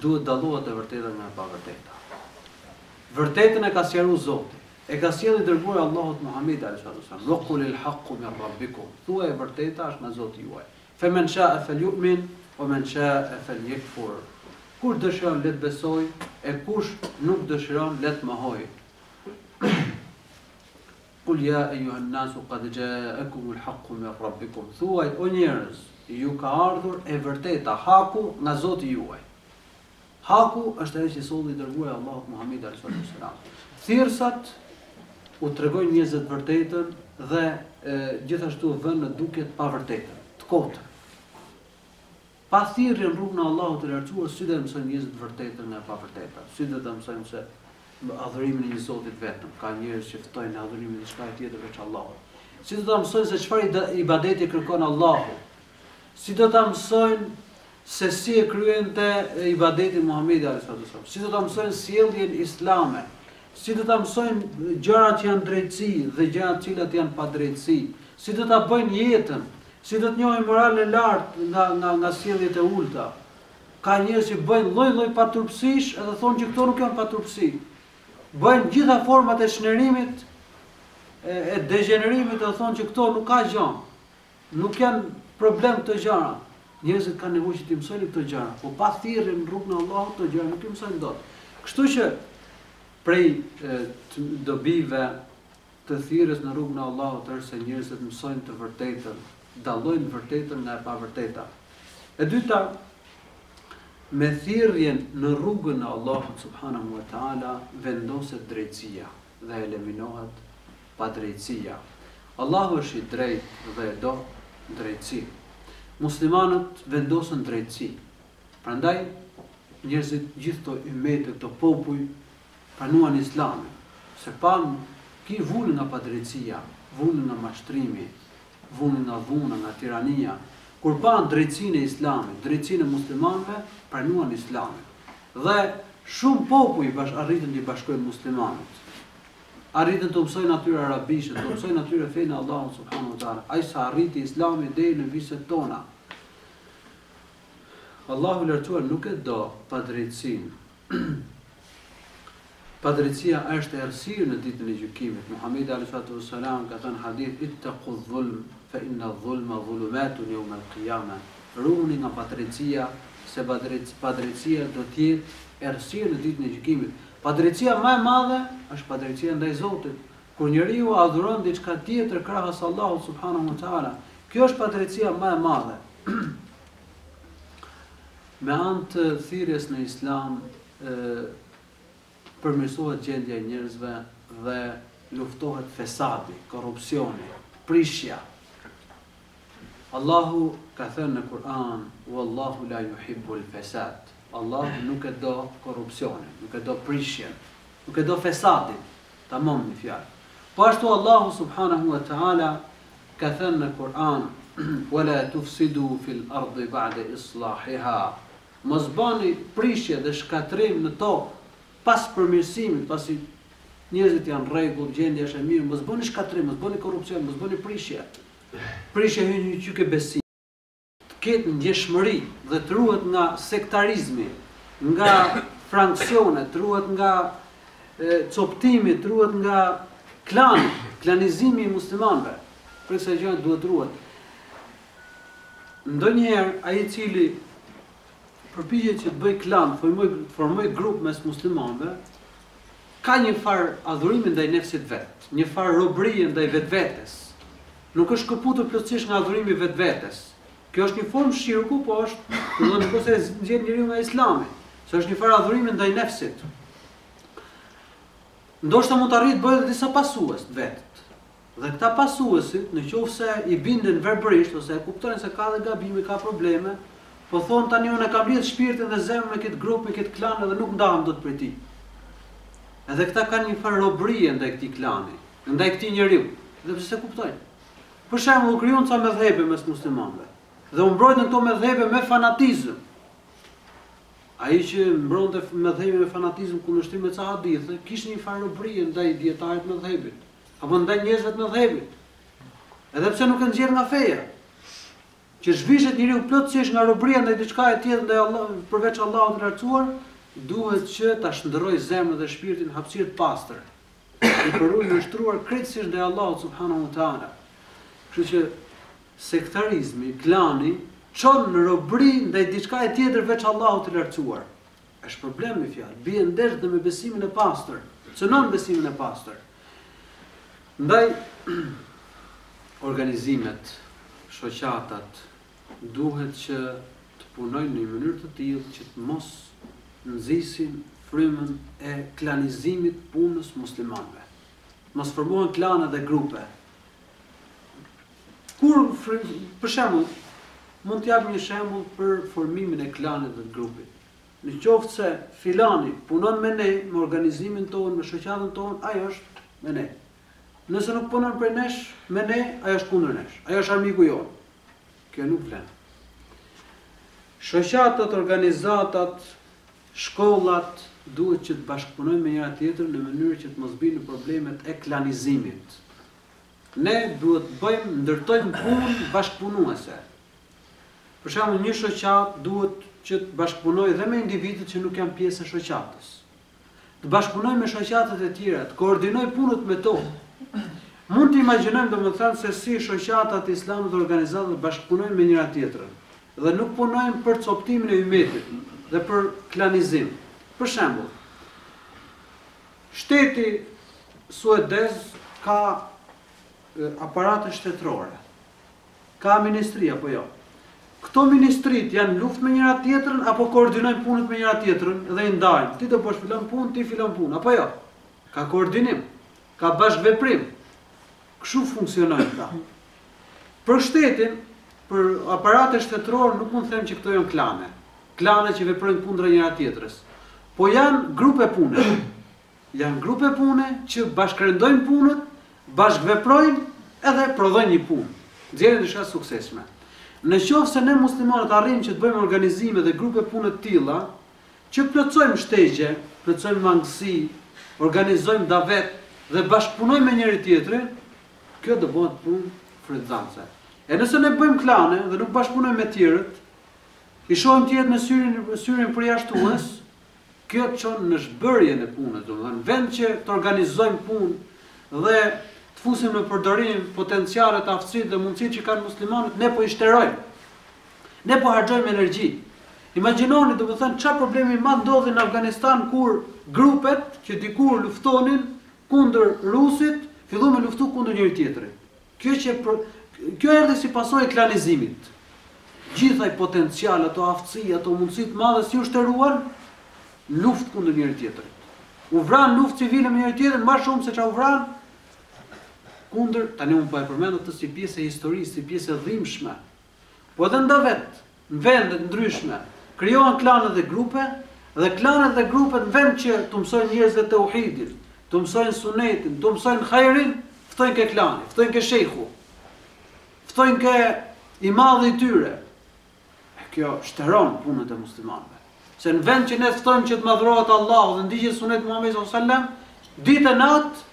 Duhet dallohet e vërteta nga e pavërteta. Vërtetën e ka sqaruar Zoti. E ka sjellë i dërguar Allahut Muhammed alayhi sallam. Wa qulil haqqu min rabbikum. Thuaj e vërteta është nga Zoti juaj. Faman sha'a falyu'min wa man sha'a falyakfur. Kush dëshiron le të besoj, e kush nuk dëshiron le të mohoj. Qul ya ayyuhan nasu qad ja'akumul haqqu min rabbikum. Thuaj o njerëz, ju ka ardhur e vërteta, haku nga Zoti juaj. Haku është ajo që solli i dërguar Allahut Muhammed alayhi salam. Thirrsat u tregojnë njerëzve të vërtetën dhe gjithashtu vënë në duke të pavërtetën, të kotën. Pa thirrje në rrugën e Allahut të lartësuar, si do të mësojnë njerëzit të vërtetën nga e pavërteta? Si do të mësojnë se adhurimin e një Zotit vetëm, ka njerëz që ftojnë adhurimin e diçka tjetër veç Allahut. Si do ta mësojnë se çfarë ibadeti kërkon Allahu? Si do ta mësojnë se si e kryente ibadeti Muhamedi alayhi sallam? Si do ta mësojnë sjelljen islame? Si do ta mësojnë gjërat që janë drejtësi dhe gjërat të cilat janë padrejtësi? Si do ta bëjnë jetën? Si do të njohin moralin e lartë nga sjelljet e ulta? Ka njerëz që bëjnë lloj-lloj paturpsish edhe thonë që këto nuk janë paturpsi. Bëjnë gjitha format e shnerimit, e degenerimit dhe thonë që këto nuk ka gjë. Nuk janë problem këto gjëra. Njerëzit kanë nevojë që të mësojnë këto gjëra, po pa thirrje në rrugën e Allahut këto gjëra nuk i mësojnë dot. Kështu që prej dobive të thirrjes në rrugën e Allahut është se njerëzit mësojnë të vërtetën, dallojnë vërtetën nga e pavërteta. E dyta, me thirrjen në rrugën e Allahut subhanahu wa taala vendoset drejtësia dhe eliminohet padrejtësia. Allahu është i drejtë dhe do drejtësi. Muslimanët vendosen drejtësi. Prandaj njerëzit gjithë këto ummete, këto popull pranuan Islamin, se pan ki vullën nga padrejtësia, vullën nga mashtrimi, vullën nga dhuna, nga tirania. Kur pan drejtësinë e Islamit, drejtësinë e muslimanëve, pranuan Islamin. Dhe shumë popull arritën të bashkojnë muslimanët. Arritën të mësojnë natyrë arabishe, të mësojnë natyrë fenë Allahut subhanahu wa taala. Ai sa arriti Islami deri në viset tona. Allahu lartësuar nuk e do padrejtësinë. Padrejtësia është errësirë në ditën e gjykimit. Muhamedi alayhi salam ka thënë hadith ittaqu dhulm fa inna dhulma dhulumatun yawm al-qiyamah. Ruhuni nga padrejtësia, se padrejtësia do të jetë errësirë në ditën e gjykimit. Padrejtësia më e madhe është padrejtësia ndaj Zotit. Kur njeriu adhuron diçka tjetër krahas Allahut subhanahu wa taala, kjo është padrejtësia më e madhe. Me anë të thirrjes në Islam përmirësohet gjendja e njerëzve dhe luftohet fesadi, korrupsioni, prishja. Allahu ka thënë në Kur'an, "Wallahu la yuhibbul fasad." Allahu nuk e do korrupsionin, nuk e do prishjen, nuk e do fesadin, tamam në fjalë. Po ashtu Allahu subhanahu wa ta'ala ka thënë në Kur'an, "Wala tufsidu fil ardi ba'da islahiha." Mos bani prishje dhe shkatrim në tokë pas përmirësimit, pasi njerëzit janë rregull, gjendja është e mirë, mos bëni shkatrim, mos bëni korrupsion, mos bëni prishje. Prishja hyn një çike besim. Të ketë ndjeshmëri dhe të ruhet nga sektarizmi, nga franksionet, të ruhet nga coptimi, të ruhet nga klanizimi i muslimanëve. Për kësaj gjë duhet ruhet. ndonjëherë ai I cili përpiqet që të bëj klan, formoj grup mes muslimanëve, ka një farë adhurimi ndaj nefsit vet, një farë robërie ndaj vetvetes. Nuk është këputur plotësisht nga adhurimi vetvetes. Kjo është një formë shirku, po është, nuk ose nxjerr njeriu nga Islami, se është një farë adhurimi ndaj nefsit. Ndoshta mund të arrijë të bëjë disa pasues të vetë. Dhe këta pasuesit, nëse I binden verbërisht ose e kuptojnë se ka dhe gabime, ka probleme, po thonë tani unë e kam lidhur shpirtin dhe zemrën me këtë grup, me këtë klan dhe nuk ndahem dot prej tij. Edhe këta kanë një farë robërie ndaj këtij klani, ndaj këtij njeriu, dhe pse se kuptojnë. Për shembull, u krijuan ca mëdhëbe mes muslimanëve. Dhe u mbrojtën këto mëdhëbe me fanatizëm. Ai që mbronte mëdhëbe me fanatizëm kundërshtim me ca hadithe, kishte një farë robërie ndaj dietarit të mëdhëbit, apo ndaj njerëzve të mëdhëbit. Edhe pse nuk e nxjerr nga feja. Që zhvishet njeriu plotësisht nga robëria ndaj diçka e tjetër ndaj Allahut, përveç Allahut të lartësuar, duhet që ta shndërroj zemrën dhe shpirtin në hapësirë të pastër. I përruj në shtruar krejtësisht ndaj Allahut subhanahu wa taala. Kështu që sektarizmi, klani, çon në robëri ndaj diçka e tjetër veç Allahut të lartësuar. Është problem me fjalë, bie ndesh dhe me besimin e pastër, cënon besimin e pastër. Ndaj organizimet, shoqatat duhet që të punojnë në një mënyrë të tillë që të mos nxisin frymën e klanizimit punës muslimanëve. Mos formohen klane dhe grupe. Për shembull, mund të jap një shembull për formimin e klanit dhe të grupit. Në qoftë se filani punon me ne, me organizimin tonë, me shoqatën tonë, ai është me ne. Nëse nuk punon për nesh, me ne, ai është kundër nesh. Ai është armiku jonë. Kjo nuk vlen. Shoqatat, organizatat, shkollat duhet që të bashkëpunojnë me njëra tjetrën në mënyrë që të mos bijnë problemet e klanizimit. Ne duhet bëjmë, ndërtojmë punë bashkëpunuese. Për shembull, një shoqat duhet që të bashkëpunojë dhe me individët që nuk janë pjesë e shoqatës. Të bashkëpunojë me shoqatat e tjera, të koordinojë punët me to. Mund të imagjinojmë domethënë se si shoqatat islame dhe organizatat bashkëpunojnë me njëra tjetrën dhe nuk punojnë për coptimin e ummetit dhe për klanizim. Për shembull, shteti suedez ka aparate shtetërore, ka ministri apo jo. Këto ministrit janë luftë me njëra tjetrën apo koordinojnë punët me njëra tjetrën dhe I ndajnë. Ti do bësh filon punë, ti filon punë, apo jo? Ka koordinim, ka bashkëveprim. Kështu funksionojnë këta. Për shtetin, për aparate shtetërore nuk mund të them që këto janë klane. Klane që veprojnë kundra njëra tjetrës. Po janë grupe pune. Janë grupe pune që bashkërendojnë punët, bashkëveprojnë edhe prodhojnë një punë. Nxjerrin diçka suksesshme. Në qoftë se ne muslimanët arrijmë që të bëjmë organizime dhe grupe pune të tilla, që plotësojmë shtegje, plotësojmë mangësi, organizojmë davet dhe bashkëpunojmë me njëri tjetrin, kjo do bëhet punë frytëzanse. E nëse ne bëjmë klane dhe nuk bashkëpunojmë me tjerët, I shohim tjetër me syrin përjashtues, kjo çon në zhbërjen e punës, domethënë vend që të organizojmë punë dhe të fusim në përdorim potencialet, aftësitë dhe mundësitë që kanë muslimanët, ne po I shterojmë. Ne po harxojmë energji. Imagjinoni domethënë çfarë problemi i madh ndodhi në Afganistan kur grupet që dikur luftonin kundër rusit, filluan me luftu kundër njëri tjetrit. Kjo erdhi si pasojë e klanizimit. Gjithaj potencial, ato aftësi, ato mundësi të mëdha si u shtëruan luftë kundër njëri tjetrit. U vran luftë civile me njëri tjetrin më shumë se çfarë u vran kundër, tani unë po e përmend atë si pjesë e historisë, si pjesë e dhimbshme. Po edhe ndavet, në vende të ndryshme, krijohen klane dhe grupe, dhe klanet dhe grupet në vend që të mësojnë njerëzve tauhidin, të mësojnë sunetin, të mësojnë hajrin, ftojnë ke klani, ftojnë ke shejhu, ftojnë ke I madhi I tyre. Kjo shteron punët e muslimanëve. Se në vend që ne ftojmë që të madhrohet Allahu dhe ndiqet sunet Muhamedit sallallahu alaihi wasallam, ditë natë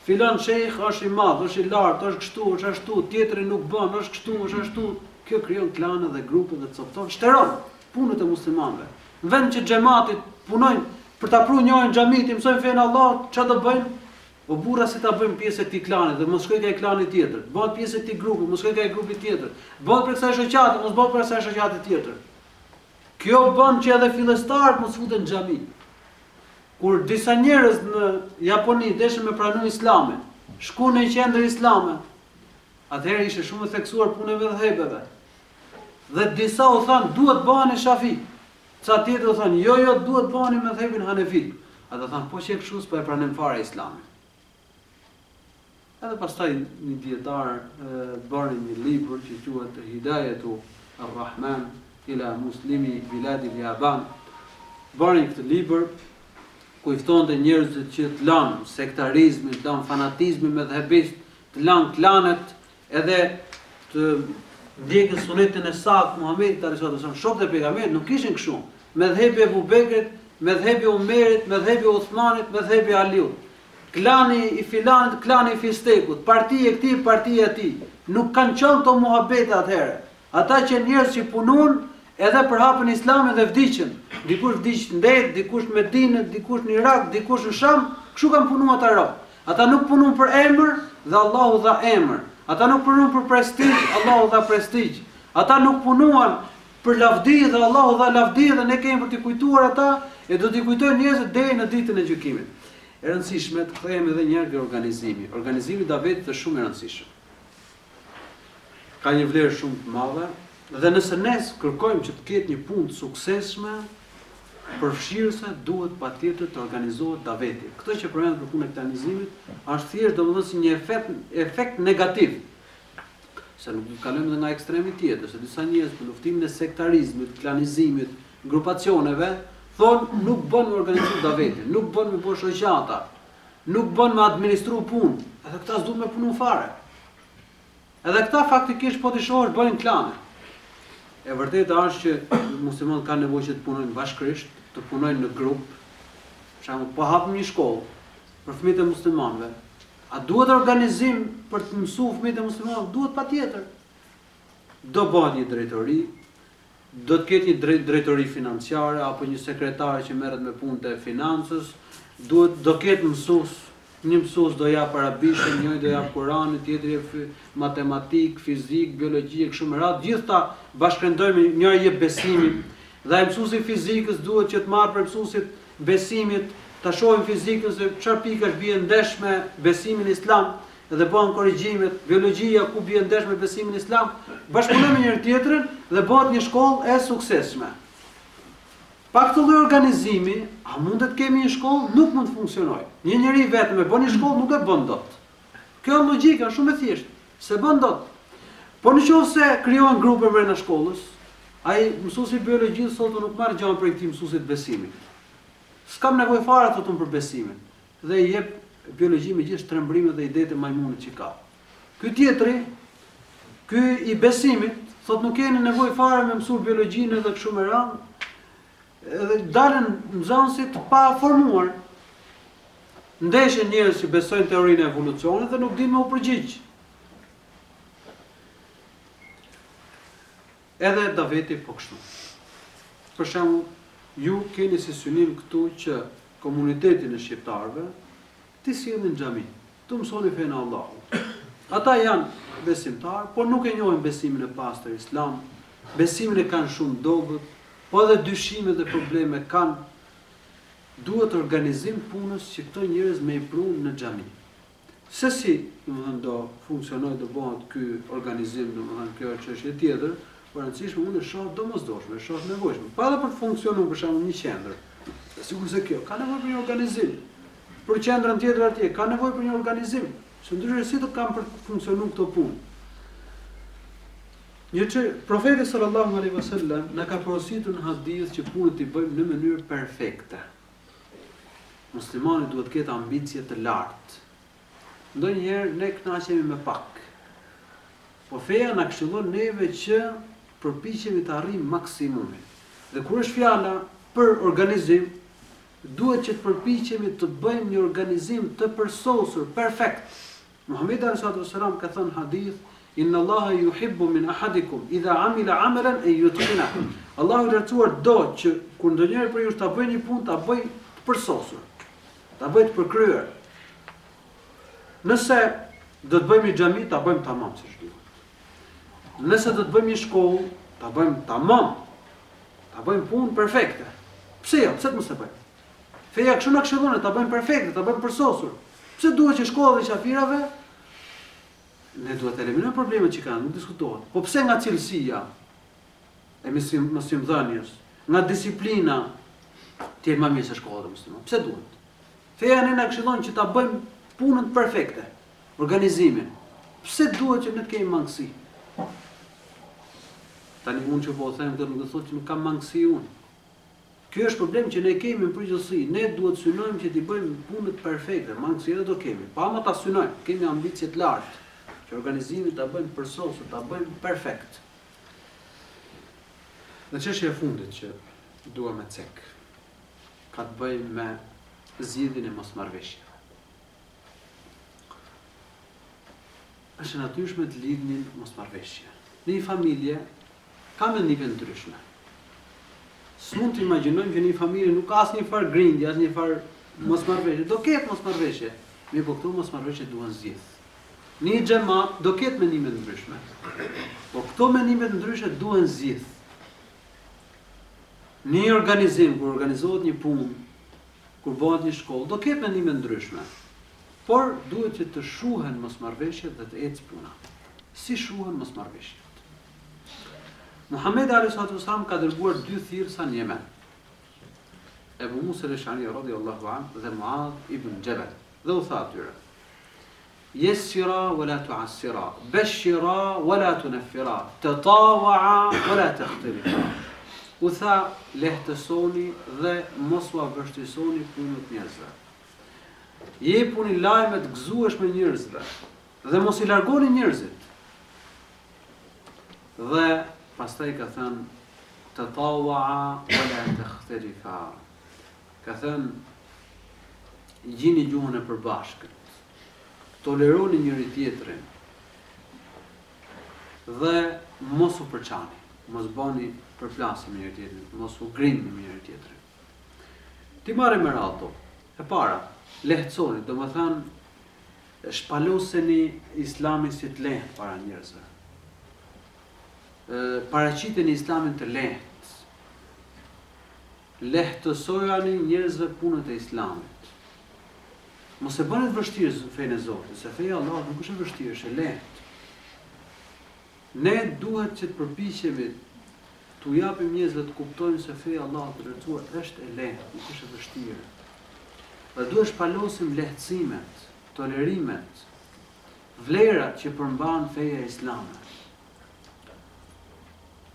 filan shejh është I madh, është I lartë, është kështu, është ashtu, tjetri nuk bën, është kështu, është ashtu. Kjo krijon klane dhe grupe dhe copton, shteron punët e muslimanëve. Në vend që xhamatit punojnë për ta pruar njërin xhamit, I mësojnë fen Allahut, çfarë do bëjnë? O burra si ta bëjmë pjesë e këtij klani dhe mos shkoj ka klani tjetër. Bëhet pjesë e këtij grupi, mos shkoj ka grupi tjetër. Bëhet për kësaj shoqate, mos bëhet për kësaj shoqate tjetër. Kjo bën që edhe fillestarët mos futen në xhami. Kur disa njerëz në Japoni deshin me pranu Islamin, shkuan në qendër islame, atëherë ishte shumë e theksuar puna e mëdhëbeve. Dhe disa u thanë duhet bëheni Shafi. Ca tjetër u thanë jo duhet bëheni mëdhëbin Hanefi. Ata thanë po që kështu s'po e pranojmë fare Islamin. Edhe pastaj një dietar bëri një libër që quhet Hidayatu ar-Rahman ila muslimi biladi al-Yaban. Bëri këtë libër ku i ftonte njerëzit që të lanë sektarizmin, të lanë fanatizmin mëdhëbist, të lanë klanet, edhe të ndjekin sunetin e saktë Muhamedit sallallahu alaihi wasallam. Shokët e pejgamberit nuk kishin kështu. Mëdhëbi e Abu Bekrit, mëdhëbi e Umerit, mëdhëbi e Uthmanit, mëdhëbi e Aliut. Klani i filanit, klani i fistekut, partia e këtij, partia e atij. Nuk kanë qenë to muhabete atëherë. Ata që njerëz që punon edhe për hapën Islamin dhe vdiqën. Dikush vdiq në Det, dikush në Medinë, dikush në Irak, dikush në Sham, kështu kanë punuar ata rrok. Ata nuk punuan për emër dhe Allahu dha emër. Ata nuk punuan për prestigj, Allahu dha prestigj. Ata nuk punuan për lavdi dhe Allahu dha lavdi dhe ne kemi për t'i kujtuar ata e do t'i kujtojmë njerëzit deri në ditën e gjykimit. E rëndësishme të kthehemi edhe një herë te organizimi. Organizimi i davetit është shumë i rëndësishëm. Ka një vlerë shumë të madhe dhe nëse ne kërkojmë që të ketë një punë të suksesshme, përfshirëse duhet patjetër të organizohet daveti. Këtë që përmendet për punën e organizimit është thjesht domosdoshmë si një efekt negativ. Se nuk kalojmë edhe nga ekstremi tjetër, se disa njerëz për luftimin e sektarizmit, klanizimit, grupacioneve, thonë nuk bën me organizim davetin, nuk bën me bësh shoqata, nuk bën me administru punë, edhe këta s'duhet me punu fare. Edhe këta faktikisht po t'i shohësh bëjnë klane. E vërteta është që muslimanët kanë nevojë që të punojnë bashkërisht, të punojnë në grup. Për shembull, po hapim një shkollë për fëmijët e muslimanëve. A duhet organizim për të mësuar fëmijët e muslimanëve? Duhet patjetër. Do bëhet një drejtori, do të ketë një drejtori financiare apo një sekretare që merret me punët e financës, do ketë mësues. Një mësues do jap arabishtë, njëri do jap Kur'anin, tjetri matematik, fizik, biologji, kështu me radhë. Gjithta bashkëndojmë, njëri jep besimin. Dhe ai mësuesi i fizikës duhet që të marrë për mësuesit besimit, ta shohim fizikën se çfarë pikash bie ndesh me besimin islam dhe bëhen korrigjimet. Biologjia ku bie ndesh me besimin islam, bashkëpunojmë me njëri tjetrin dhe bëhet një shkollë e suksesshme. Pa këtë lloj organizimi, a mund të kemi një shkollë? Nuk mund të funksionojë. Një njeri vetëm e bën një shkollë nuk e bën dot. Kjo logjika është shumë e thjeshtë, se bën dot. Po nëse krijohen grupe brenda shkollës, ai mësuesi i biologjisë thotë nuk marr gjë për këtë mësuesit besimin. S'kam nevojë fare thotë për besimin. Dhe i jep biologji me gjithë shtrembrimet dhe idetë e majmunit që ka. Ky tjetri, ky i besimit, thotë nuk keni nevojë fare me mësuar biologjinë edhe kështu me radhë. Edhe dalën nxënësit pa formuar. Ndeshin njerëz që besojnë teorinë e evolucionit dhe nuk dinë me u përgjigj. Edhe daveti po kështu. Për shembull, ju keni si synim këtu që komunitetin e shqiptarëve ti sillni në xhami, të mësoni fenë e Allahut. Ata janë besimtarë, por nuk e njohin besimin e pastër islam, besimin e kanë shumë dobët. Po edhe dyshime dhe probleme kanë, duhet organizim punës që këto njerëz me i prunë në xhami. Se si, do funksionoj, do bëhet ky organizim, kjo është çështje tjetër, por rëndësishme unë e shoh domosdoshme, e shoh nevojshme. Pa edhe për të funksionuar për shembull një qendër. Sigurisht se kjo ka nevojë për një organizim. Për qendrën tjetër atje ka nevojë për një organizim. Se ndryshe si do kanë për të funksionuar këto punë. Profeti sallallahu alaihi wasallam na ka porositur në hadith që punët i bëjmë në mënyrë perfekte. Muslimani duhet të ketë ambicie të lartë. Ndonjëherë ne kënaqemi me pak. Po feja na këshillon neve që përpiqemi të arrijmë maksimumin. Dhe kur është fjala për organizim, duhet që të përpiqemi të bëjmë një organizim të përsosur, perfekt. Muhamedi sallallahu alaihi wasallam ka thënë hadith: Inna Allaha yuhibbu min ahadikum idha amila amalan an yutqina. Allahu i lartësuar do që kur ndonjëri prej jush ta bëjë një punë, ta bëjë të përsosur, ta bëjë të përkryer. Nëse do të bëjmë një xhami, ta bëjmë tamam siç duhet. Nëse do të bëjmë një shkollë, ta bëjmë tamam. Ta bëjmë punë perfekte. Pse jo? Pse të mos e bëjmë? Feja kështu na këshillon ta bëjmë perfekte, ta bëjmë përsosur. Pse duhet që shkolla e qafirave ne duhet të eliminojmë problemet që kanë, nuk diskutohet. Po pse nga cilësia e mësimdhënies, nga disiplina të jetë më mirë se shkolla e muslimanëve? Pse duhet? Feja ne na këshillon që ta bëjmë punën perfekte, organizimin. Pse duhet që ne të kemi mangësi? Tani unë që po them këtë nuk do të thotë që nuk kam mangësi unë. Ky është problem që ne kemi në përgjithësi. Ne duhet synojmë që t'i bëjmë punët perfekte, mangësia do kemi. Pa më ta synojmë, kemi ambicie të lartë, që organizimin ta bëjmë përsosur, ta bëjmë perfekt. Dhe çështja e fundit që dua me cek, ka të bëjë me zgjidhjen e mosmarrveshjeve. Është natyrshme të lidhin mosmarrveshje. Në një familje ka mendime ndryshme. S'mund të imagjinojmë që një familje nuk ka asnjë farë grindje, asnjë farë mosmarrveshje. Do ketë mosmarrveshje, mirë po këto mosmarrveshje duhen zgjidh. Në një xhamat do ketë mendime ndryshme. Po këto mendime të ndryshme duhen zgjidh. Në një organizim kur organizohet një punë, kur bëhet një shkollë, do ketë mendime ndryshme. Por duhet që të shuhen mosmarrveshjet dhe të ecë puna. Si shuhen mosmarrveshjet? Muhamedi alayhi salatu wasallam ka dërguar 2 thirrsa në Yemen. Ebu Musa al-Ash'ari radhiyallahu anhu dhe Muadh ibn Jabal. Dhe u tha atyre: "Yassira wa la tu'assira, bashira wa la tunaffira, tatawa'a wa la takhtalifa." U tha, lehtësoni dhe mos u vështirësoni punën e njerëzve. Jepuni lajme të gëzueshme njerëzve dhe mos i largoni njerëzit. Dhe pastaj ka thënë tatawa'a wa la takhtalifa. Ka thënë gjini gjuhën e përbashkët. Toleroni njëri tjetrin. Dhe mos u përçani, mos bani përplasje me njëri tjetrin, mos u grini me njëri tjetrin. Ti marrë me radhë. E para, lehtësoni, domethënë shpaloseni Islamin si të lehtë para njerëzve. Paraqiteni Islamin të lehtë. Lehtësojani njerëzve punët e Islamit. Mos e bëni të vështirë fenë e Zotit, se feja e Allahut nuk është e vështirë, është e lehtë. Ne duhet që të përpiqemi t'u japim njerëzve të kuptojnë se feja e Allahut të rrecuar është e lehtë, nuk është e vështirë. Dhe duhet shpalosim lehtësimet, tolerimet, vlerat që përmban feja islame.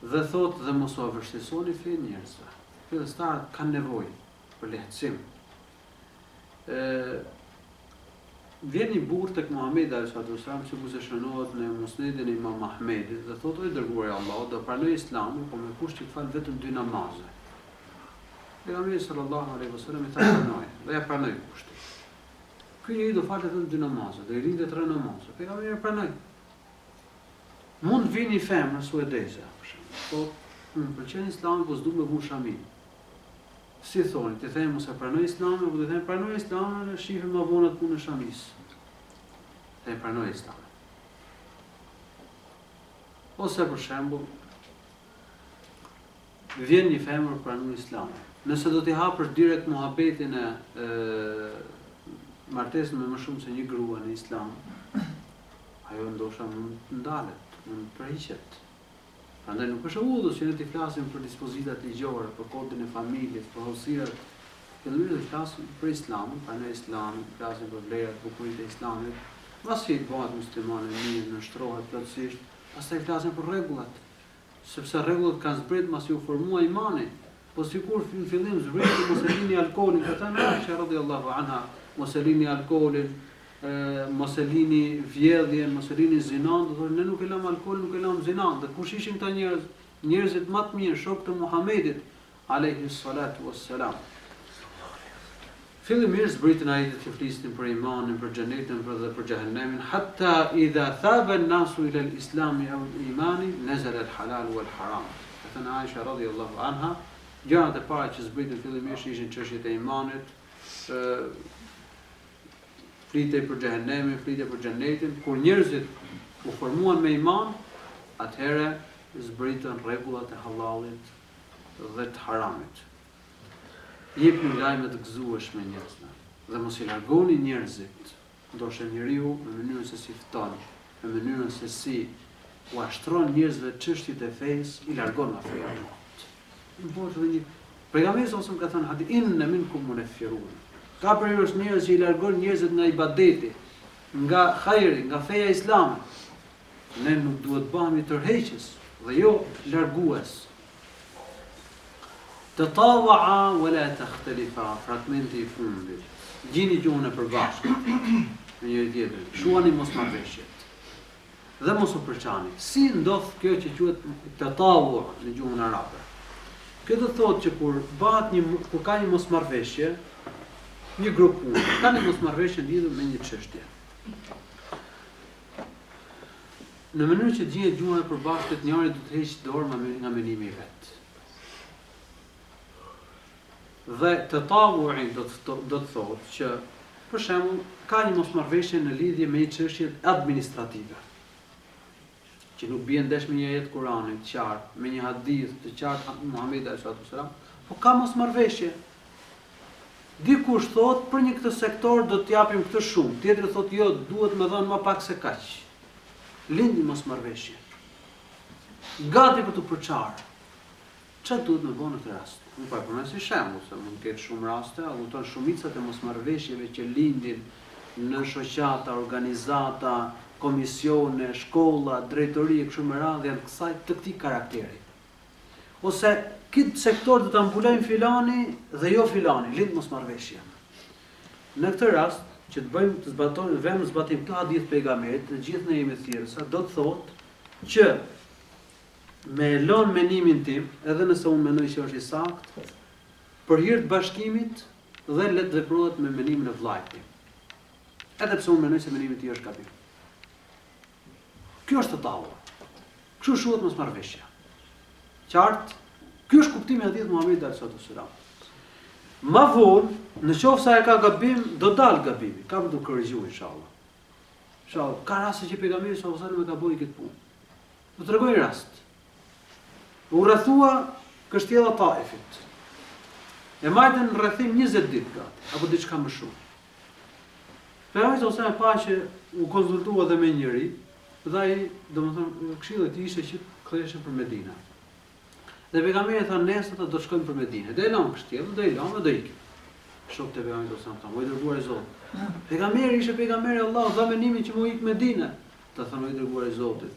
Dhe thotë dhe mos u vështirësoni fenë njerëzve. Fillestarët kanë nevojë për lehtësim. Vjen një burr tek Muhamedi alayhi salatu wasallam që se shënohet në Musnedin e Imam Ahmedit dhe thotë: "O i dërguari i Allahut, do pranoj Islamin, por me kusht që të fal vetëm 2 namaze." Pejgamberi sallallahu alaihi wasallam i tha: "Pranoj." Dhe ja pranoi kushtin. Ky njeri do falte vetëm 2 namaze, do i rinte 3 namaze. Pejgamberi pranoi. Mund vini femër suedeze, për shembull. Po, më pëlqen Islami, po s'du me vu shamin. Si thoni, të them mos e pranoj Islamin, apo të them pranoj Islamin, shihim më vonë atë punën e shamis. Dhe pranoj Islamin. Ose për shembull, vjen një femër pranon Islamin. Nëse do t'i hapësh direkt muhabetin e martesën me më shumë se një grua në Islam, ajo ndoshta mund të ndalet, mund të përhiqet. Prandaj nuk është udhës që ne t'i flasim për dispozitat ligjore, për kodin e familjes, për hosirat. Fillimisht të flasim për Islamin, pranoj Islamin, flasim për vlerat, bukuritë e Islamit. Pasi të bëhet musliman e mirë, nështrohet plotësisht, pastaj flasim për rregullat. Sepse rregullat kanë zbrit masi u formua imani. Po sikur në fillim zbriti mos e lini alkoolin, ka thënë Aisha radhiyallahu anha, mos e lini alkoolin, mos e lini vjedhjen, mos e lini zinan, do thonë ne nuk e lam alkoolin, nuk e lam zinan. Dhe kush ishin këta njerëz? Njerëzit më të mirë, shokët e Muhamedit alayhi salatu wassalam. Fillimisht zbritën ajetet që flisnin për imanin, për xhenetin, dhe për xhehenemin, hatta idha thaba an-nasu ila al-islam aw al-iman nazala al-halal wal-haram. Ka thënë Aisha radhiyallahu anha, gjërat e para që zbritën fillimisht ishin çështjet e imanit, flitej për xhehenemin, flitej për xhenetin, kur njerëzit u formuan me iman, atëherë zbritën rregullat e halallit dhe të haramit. Jepni lajme të gëzueshme njerëzve dhe mos i largoni njerëzit, ndoshta njeriu në mënyrën se si fton, në mënyrën se si u ashtron njerëzve çështjet e fesë, i largon nga feja e Allahut. Pejgamberi sa ka thënë hadith inna minkum munaffirun. Ka për ju njerëz që i largon njerëzit nga ibadeti, nga hajri, nga feja islame. Ne nuk duhet bëhemi tërheqës dhe jo largues. Tatawa'a wala takhtalifa, fragmenti i fundit. Gjini gjuhën e përbashkët me njëri tjetrin. Shuani mosmarrveshjet. Dhe mos u përçani. Si ndodh kjo që quhet tatawu në gjuhën arabe? Kjo do thotë që kur ka një mosmarrveshje, një grup pune, ka një mosmarrveshje lidhur me një çështje. Në mënyrë që gjihet gjuha e përbashkët, njëri do të heqë dorë nga menimi i vet. Dhe tatavu'i do të thotë që, për shembull, ka një mosmarrveshje në lidhje me një çështje administrative, që nuk bien ndesh me një ajet Kur'anit të qartë, me një hadith të qartë Muhamedit sallallahu alaihi wasallam, po ka mosmarrveshje. Dikush thotë për një këtë sektor do të japim këtë shumë, tjetri thotë jo, duhet më dhënë më pak se kaq. Lind një mosmarrveshje. Gati për të përçarë. Çfarë duhet më bënë në këtë rast? Nuk po e përmend si shembull, se mund të ketë shumë raste, avuton shumicat e mosmarrveshjeve që lindin në shoqata, organizata, komisione, shkolla, drejtori e kështu me radhë janë të këtij karakteri. Ose këtë sektor do ta mbulojmë filani dhe jo filani, lind mosmarrveshje. Në këtë rast, që të zbatojmë këtë hadith pejgamberit, të gjithë ne jemi thirrësa, do të thotë që me lënë menimin tim, edhe nëse unë mendoj që është i saktë, për hir të bashkimit dhe le të veprohet me menimin e vllajt tim. Edhe pse unë mendoj se menimi i tij është gabim. Kjo është tatawu. Kështu shuhet mosmarrveshja. Qartë, ky është kuptimi i hadithit Muhamedit sallallahu alaihi wasallam. Ma vonë, në qoftë se ai ka gabim, do dal gabimi, ka për të korrigjuar inshallah. Inshallah, ka raste që pejgamberi sallallahu alaihi wasallam ka bëjë këtë punë. Do t'rregoj rast. U rrethua kështjella Taifit. E majtën në rrethim 20 ditë gati, apo diçka më shumë. Pejgamberi ose e pa që u konsultua edhe me njëri, dhe ai, domethënë, këshilli i tij ishte që ktheheshin për Medinë. Dhe pejgamberi tha nesër do të shkojmë për Medinë. Dhe e lëm kështjellën, do i lëm dhe do ikim. Shokët e pejgamberit ose thanë, "O i dërguar i Zotit." Pejgamberi ishte pejgamberi i Allahut, dha menimin që më ik në Medinë. Ta thonë, "O i dërguar i Zotit."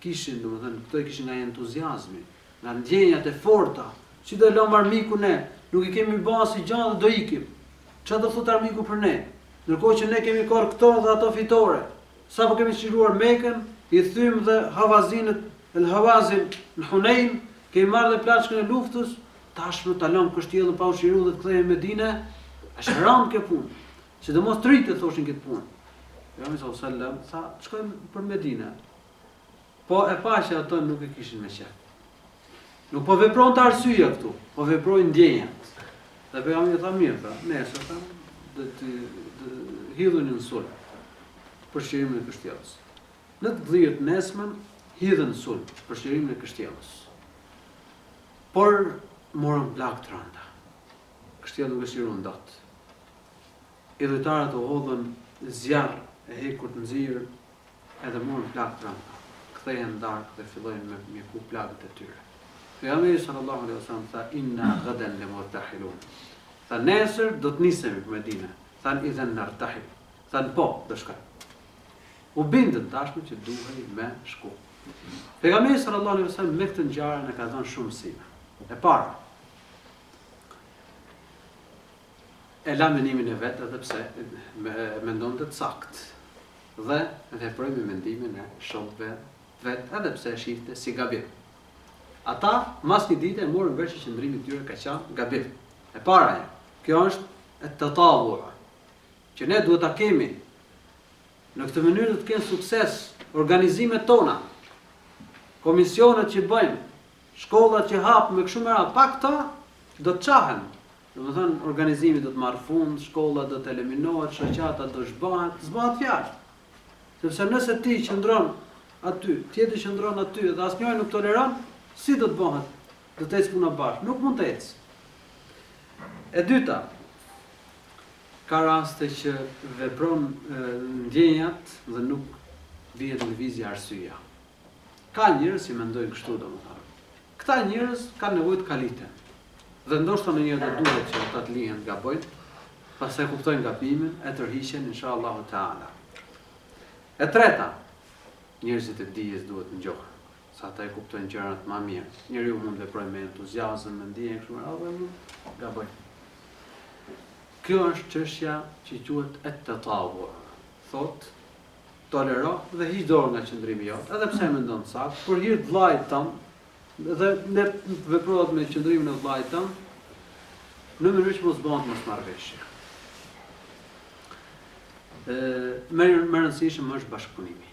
Kishin, domethënë, këto kishin nga entuziazmi, nga ndjenjat e forta, si do lëm armikun ne, nuk i kemi bën si gjallë dhe do ikim. Çfarë do thotë armiku për ne? Ndërkohë që ne kemi korr këto dhe ato fitore. Sapo kemi shiruar Mekën, i thym dhe Havazinët, El Havazin në Hunain, kemi marrë dhe plaçkën e luftës, tashmë ta lëm kështjellën pa u shiruar dhe të kthehemi në Medinë, është rënd kjo punë. Sidomos tritë thoshin këtë punë. Pejgamberi sallallahu alajhi wasallam tha, "Shkojmë për Medinë." Po e pa që ato nuk e kishin me qef. Nuk po vepron të arsyeja këtu, po veprojnë ndjenjat. Dhe pejgamberi tha, "Mirë, tha, nesër tha, do të hidhuni në sulm për shirimin e kështjellës. Në të dhjetë nesmen hidhen në sulm për shirimin e kështjellës. Por morën plagë të rënda. Kështjella nuk e shiruan dot. Idhujtarët u hodhën zjarr e hekur të nxirr, edhe morën plagë të rënda. Kthehen darkë dhe fillojnë me mjeku plagët e tyre. Pejgamberi sallallahu alaihi wasallam tha, "Inna ghadan lamurtahilun." Tha, nesër do të nisemi për Medinë. Than idhen nartahil. Than po, do shkojmë. U bindën tashmë që duhej me shku. Pejgamberi sallallahu alaihi wasallam me këtë ngjarje na ka dhënë shumë mësime. E para, e la menimin e vet edhe pse mendonte të saktë. Dhe veproi me mendimin e shokëve vet edhe pse e shihte si gabim. Ata mas një dite morën vesh që qëndrimi i tyre ka qenë gabim. E paraja, kjo është e tatawu, që ne duhet ta kemi. Në këtë mënyrë do të kenë sukses organizimet tona, komisionet që bëjmë, shkollat që hapë me kështu me radhë, pa këta do të çahen. Domethënë organizimi do të marrë fund, shkolla do të eliminohet, shoqata do zbahet fjalë. Sepse nëse ti qëndron aty, tjetri qëndron aty dhe asnjëri nuk toleron, si do të bëhet? Do të ecë puna bashkë, nuk mund të ecë. E dyta, ka raste që vepron ndjenjat dhe nuk vihet në lëvizje arsyeja. Ka njerëz që mendojnë kështu domethënë. Këta njerëz kanë nevojë të kaliten. Dhe ndoshta në një do duhet që ata të lihen gabojnë, pastaj kuptojnë gabimin, e tërhiqen inshallah taala. E treta, njerëzit e dijes duhet ngjohen, sa ata e kuptojnë gjërat më mirë. Njeriu mund të veprojë me entuziazëm, me ndjenjë kështu, apo mund gabojë. Kjo është çështja që quhet et-tatawwu. Thotë tolero dhe hiq dorë nga qëndrimi jot, edhe pse mendon saktë, për hir të vllajt tëm, dhe ne veprohet me qëndrimin e vllajt tëm, në mënyrë që mos bëhet mosmarrveshje. Më rëndësishëm është bashkëpunimi.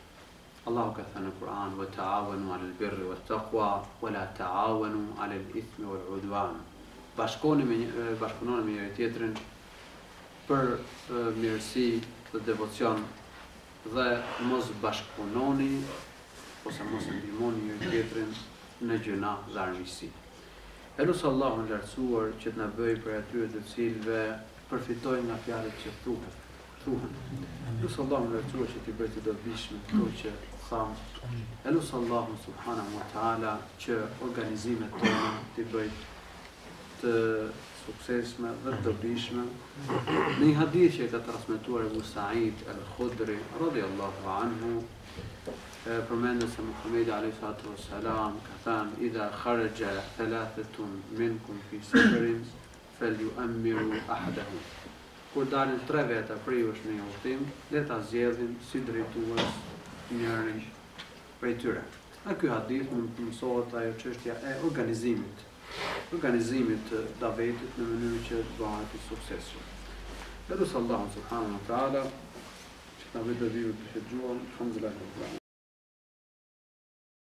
Allahu ka thënë në Kur'an: "Wa ta'awanu 'alal birri wat taqwa wa la ta'awanu 'alal ithmi wal 'udwan." Bashkoni me njëri tjetrin për mirësi dhe devocion dhe mos bashkëpunoni ose mos ndihmoni njëri tjetrin në gjëna dhe armiqësi. Elusi Allahun e lartësuar që të na bëjë për atyre të cilëve përfitojnë nga fjalët që thuhen. Elusi Allahun e lartësuar që t'i bëjë të dobishme këto që tham. Elusi Allahun subhanahu wa taala që organizimet tona t'i bëjë të suksesshme dhe të dobishme. Në një hadith që e ka transmetuar Abu Sa'id al-Khudri radhiyallahu anhu, përmendet se Muhamedi alayhi salatu wassalam ka thënë: "Idha kharaja thalathatun minkum fi safarin falyu'ammiru ahadahum." Kur dalin 3 veta prej jush në një udhtim, le ta zgjedhin si drejtues njërin prej tyre. Në ky hadith mund të mësohet ajo çështja e organizimit të davetit në mënyrë që të bëhet i suksesshëm. Allahu subhanahu wa taala që na vë të vijë të shëgjuar, alhamdulillah.